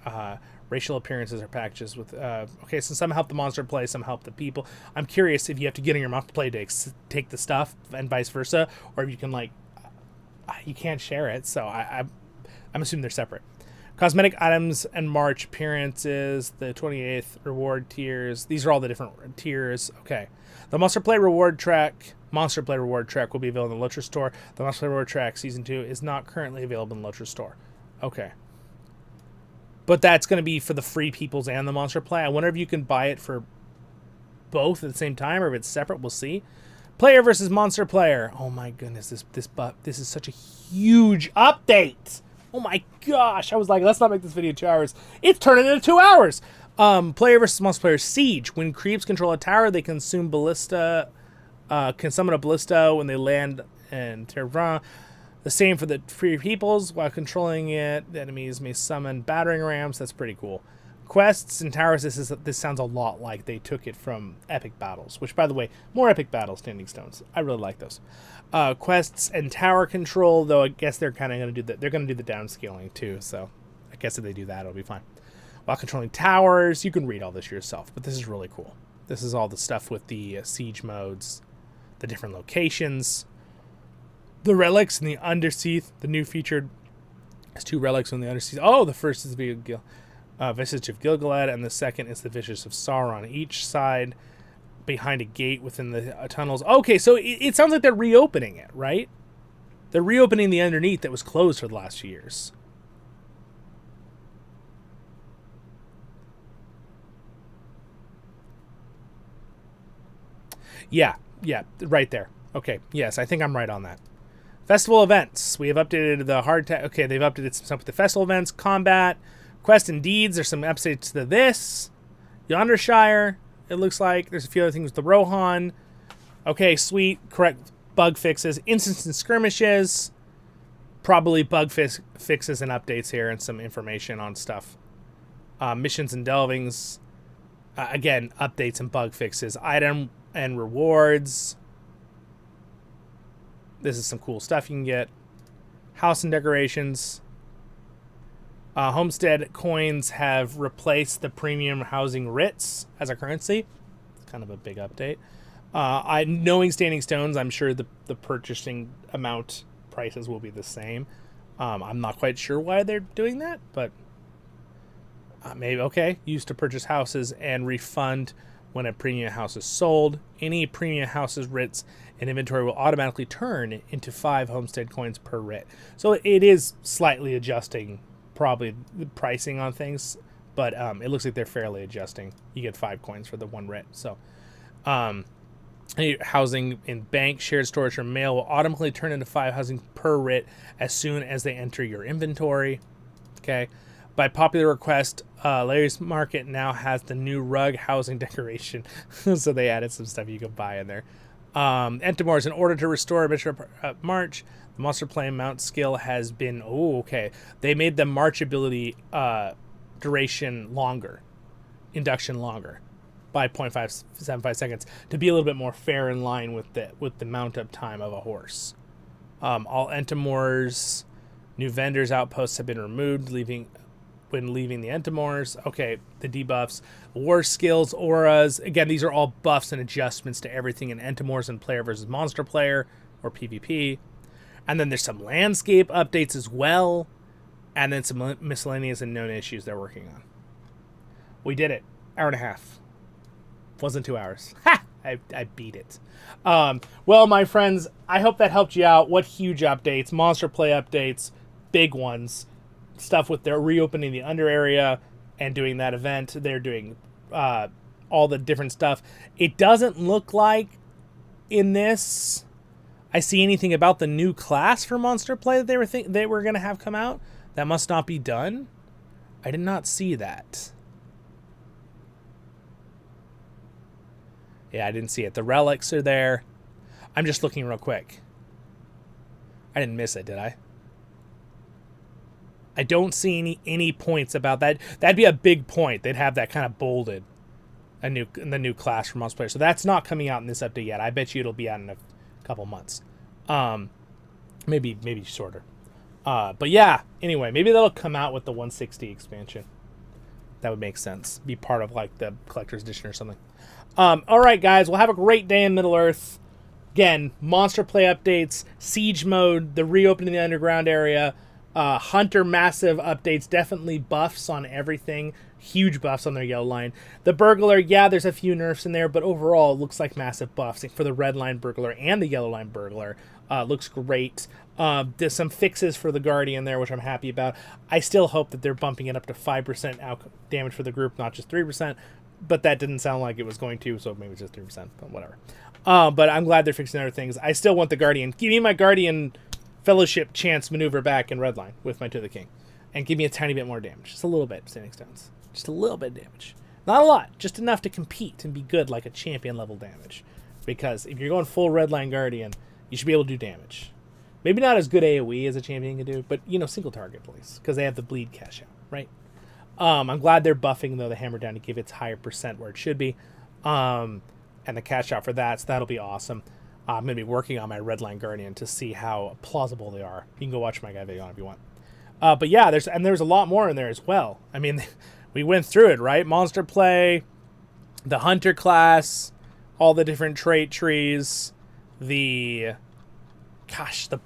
racial appearances or packages with, okay, so some help the monster play, some help the people. I'm curious if you have to get on your monster play to take the stuff and vice versa, or if you can, like, you can't share it, so I'm assuming they're separate. Cosmetic items and March appearances, the 28th reward tiers. These are all the different tiers. Okay. The Monster Play Reward Track will be available in the LOTRO store. The Monster Play Reward Track Season 2 is not currently available in the LOTRO store. Okay. But that's going to be for the free peoples and the Monster Play. I wonder if you can buy it for both at the same time, or if it's separate. We'll see. Player versus Monster Player. Oh my goodness, this is such a huge update. Oh my gosh, I was like, let's not make this video 2 hours. It's turning into 2 hours. Player versus Monster Player. Siege. When creeps control a tower, they consume ballista. Can summon a ballista when they land in Terra. The same for the free peoples. While controlling it, the enemies may summon battering rams. That's pretty cool. Quests and towers. This sounds a lot like they took it from epic battles. Which, by the way, more epic battles. Standing stones. I really like those. Quests and tower control. Though I guess they're kind of going to do that. They're going to do the downscaling too. So I guess if they do that, it'll be fine. While controlling towers, you can read all this yourself. But this is really cool. This is all the stuff with the siege modes, the different locations. The relics in the Underseath, the new featured has 2 relics in the Underseath. Oh, the first is the Visage of Gilgalad, and the second is the Visage of Sauron. Each side behind a gate within the tunnels. Okay, so it sounds like they're reopening it, right? They're reopening the underneath that was closed for the last few years. Yeah, right there. Okay, yes, I think I'm right on that. Festival events. We have updated the hardtack. Okay, they've updated some stuff with the festival events. Combat. Quest and deeds. There's some updates to this. Yondershire. It looks like. There's a few other things with the Rohan. Okay, sweet. Correct bug fixes. Instance and skirmishes. Probably bug fixes and updates here and some information on stuff. Missions and delvings. Again, updates and bug fixes. Item and rewards. This is some cool stuff you can get. House and decorations. Homestead coins have replaced the premium housing writs as a currency. It's kind of a big update. Knowing Standing Stones, I'm sure the purchasing amount prices will be the same. I'm not quite sure why they're doing that, but maybe. Okay. Used to purchase houses and refund when a premium house is sold. Any premium house's writs and inventory will automatically turn into 5 homestead coins per writ. So it is slightly adjusting probably the pricing on things, but it looks like they're fairly adjusting. You get 5 coins for the 1 writ. So housing in bank, shared storage, or mail will automatically turn into 5 housing per writ as soon as they enter your inventory. Okay. By popular request, Larry's Market now has the new rug housing decoration. So they added some stuff you can buy in there. Ettenmoors, in order to restore Bishop March, the monster play mount skill has been... Oh, okay. They made the March ability duration longer. Induction longer. By 0.575 seconds. To be a little bit more fair in line with the mount-up time of a horse. All Ettenmoors, new vendors outposts have been removed, when leaving the Ettenmoors. Okay, the debuffs. War skills, auras. Again, these are all buffs and adjustments to everything in Ettenmoors and player versus monster player, or PvP. And then there's some landscape updates as well. And then some miscellaneous and known issues they're working on. We did it. Hour and a half. Wasn't 2 hours. Ha! I beat it. Well, my friends, I hope that helped you out. What huge updates. Monster play updates. Big ones. Stuff with their reopening the under area and doing that event. They're doing all the different stuff. It doesn't look like in this I see anything about the new class for Monster Play that they were going to have come out. That must not be done. I did not see that. Yeah, I didn't see it. The relics are there. I'm just looking real quick. I didn't miss it, did I? I don't see any points about that. That'd be a big point. They'd have that kind of bolded in the new class for Monster Player. So that's not coming out in this update yet. I bet you it'll be out in a couple months. Maybe shorter. But yeah, anyway, maybe that'll come out with the 160 expansion. That would make sense. Be part of like the collector's edition or something. All right, guys, we'll have a great day in Middle-earth. Again, Monster Play updates, Siege mode, the reopening the underground area, Hunter massive updates, definitely buffs on everything. Huge buffs on their yellow line. The Burglar, yeah, there's a few nerfs in there, but overall it looks like massive buffs for the red line Burglar and the yellow line Burglar. Looks great. There's some fixes for the Guardian there, which I'm happy about. I still hope that they're bumping it up to 5% damage for the group, not just 3%. But that didn't sound like it was going to, so maybe it's just 3%, but whatever. But I'm glad they're fixing other things. I still want the Guardian. Give me my Guardian Fellowship chance maneuver back in Redline with my To the King. And give me a tiny bit more damage. Just a little bit, Standing Stones. Just a little bit of damage. Not a lot, just enough to compete and be good like a champion level damage. Because if you're going full Redline Guardian, you should be able to do damage. Maybe not as good AoE as a champion can do, but, you know, single target at least. Because they have the bleed cash out, right? I'm glad they're buffing, though, the hammer down to give its higher percent where it should be. And the cash out for that, so that'll be awesome. I'm going to be working on my Redline Guardian to see how plausible they are. You can go watch my guy video on if you want. But yeah, there's a lot more in there as well. I mean, we went through it, right? Monster Play, the Hunter class, all the different trait trees, the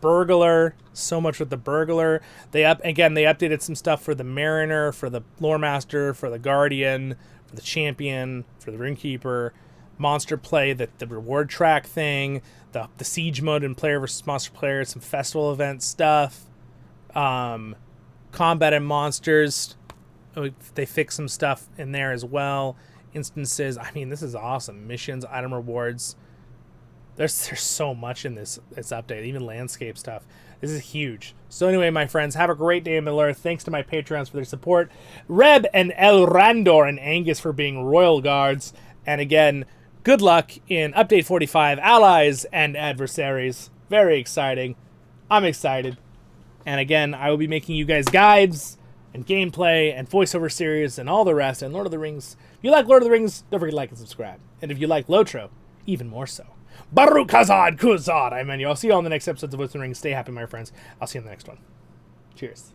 Burglar, so much with the Burglar. They updated some stuff for the Mariner, for the Lore Master, for the Guardian, for the Champion, for the Runekeeper. Monster Play, the reward track thing, the Siege mode and player versus monster player, some festival event stuff, combat and monsters. They fix some stuff in there as well. Instances. I mean, this is awesome. Missions, item rewards. There's so much in this update, even landscape stuff. This is huge. So anyway, my friends, have a great day in Middle-earth. Thanks to my Patreons for their support. Reb and Elraandor and Angus for being Royal Guards. And again, good luck in Update 45, Allies and Adversaries. Very exciting. I'm excited. And again, I will be making you guys guides and gameplay and voiceover series and all the rest and Lord of the Rings. If you like Lord of the Rings, don't forget to like and subscribe. And if you like LOTRO, even more so. Baruch Hazad Kuzad. I mean, I'll see you on the next episodes of Voice of the Rings. Stay happy, my friends. I'll see you on the next one. Cheers.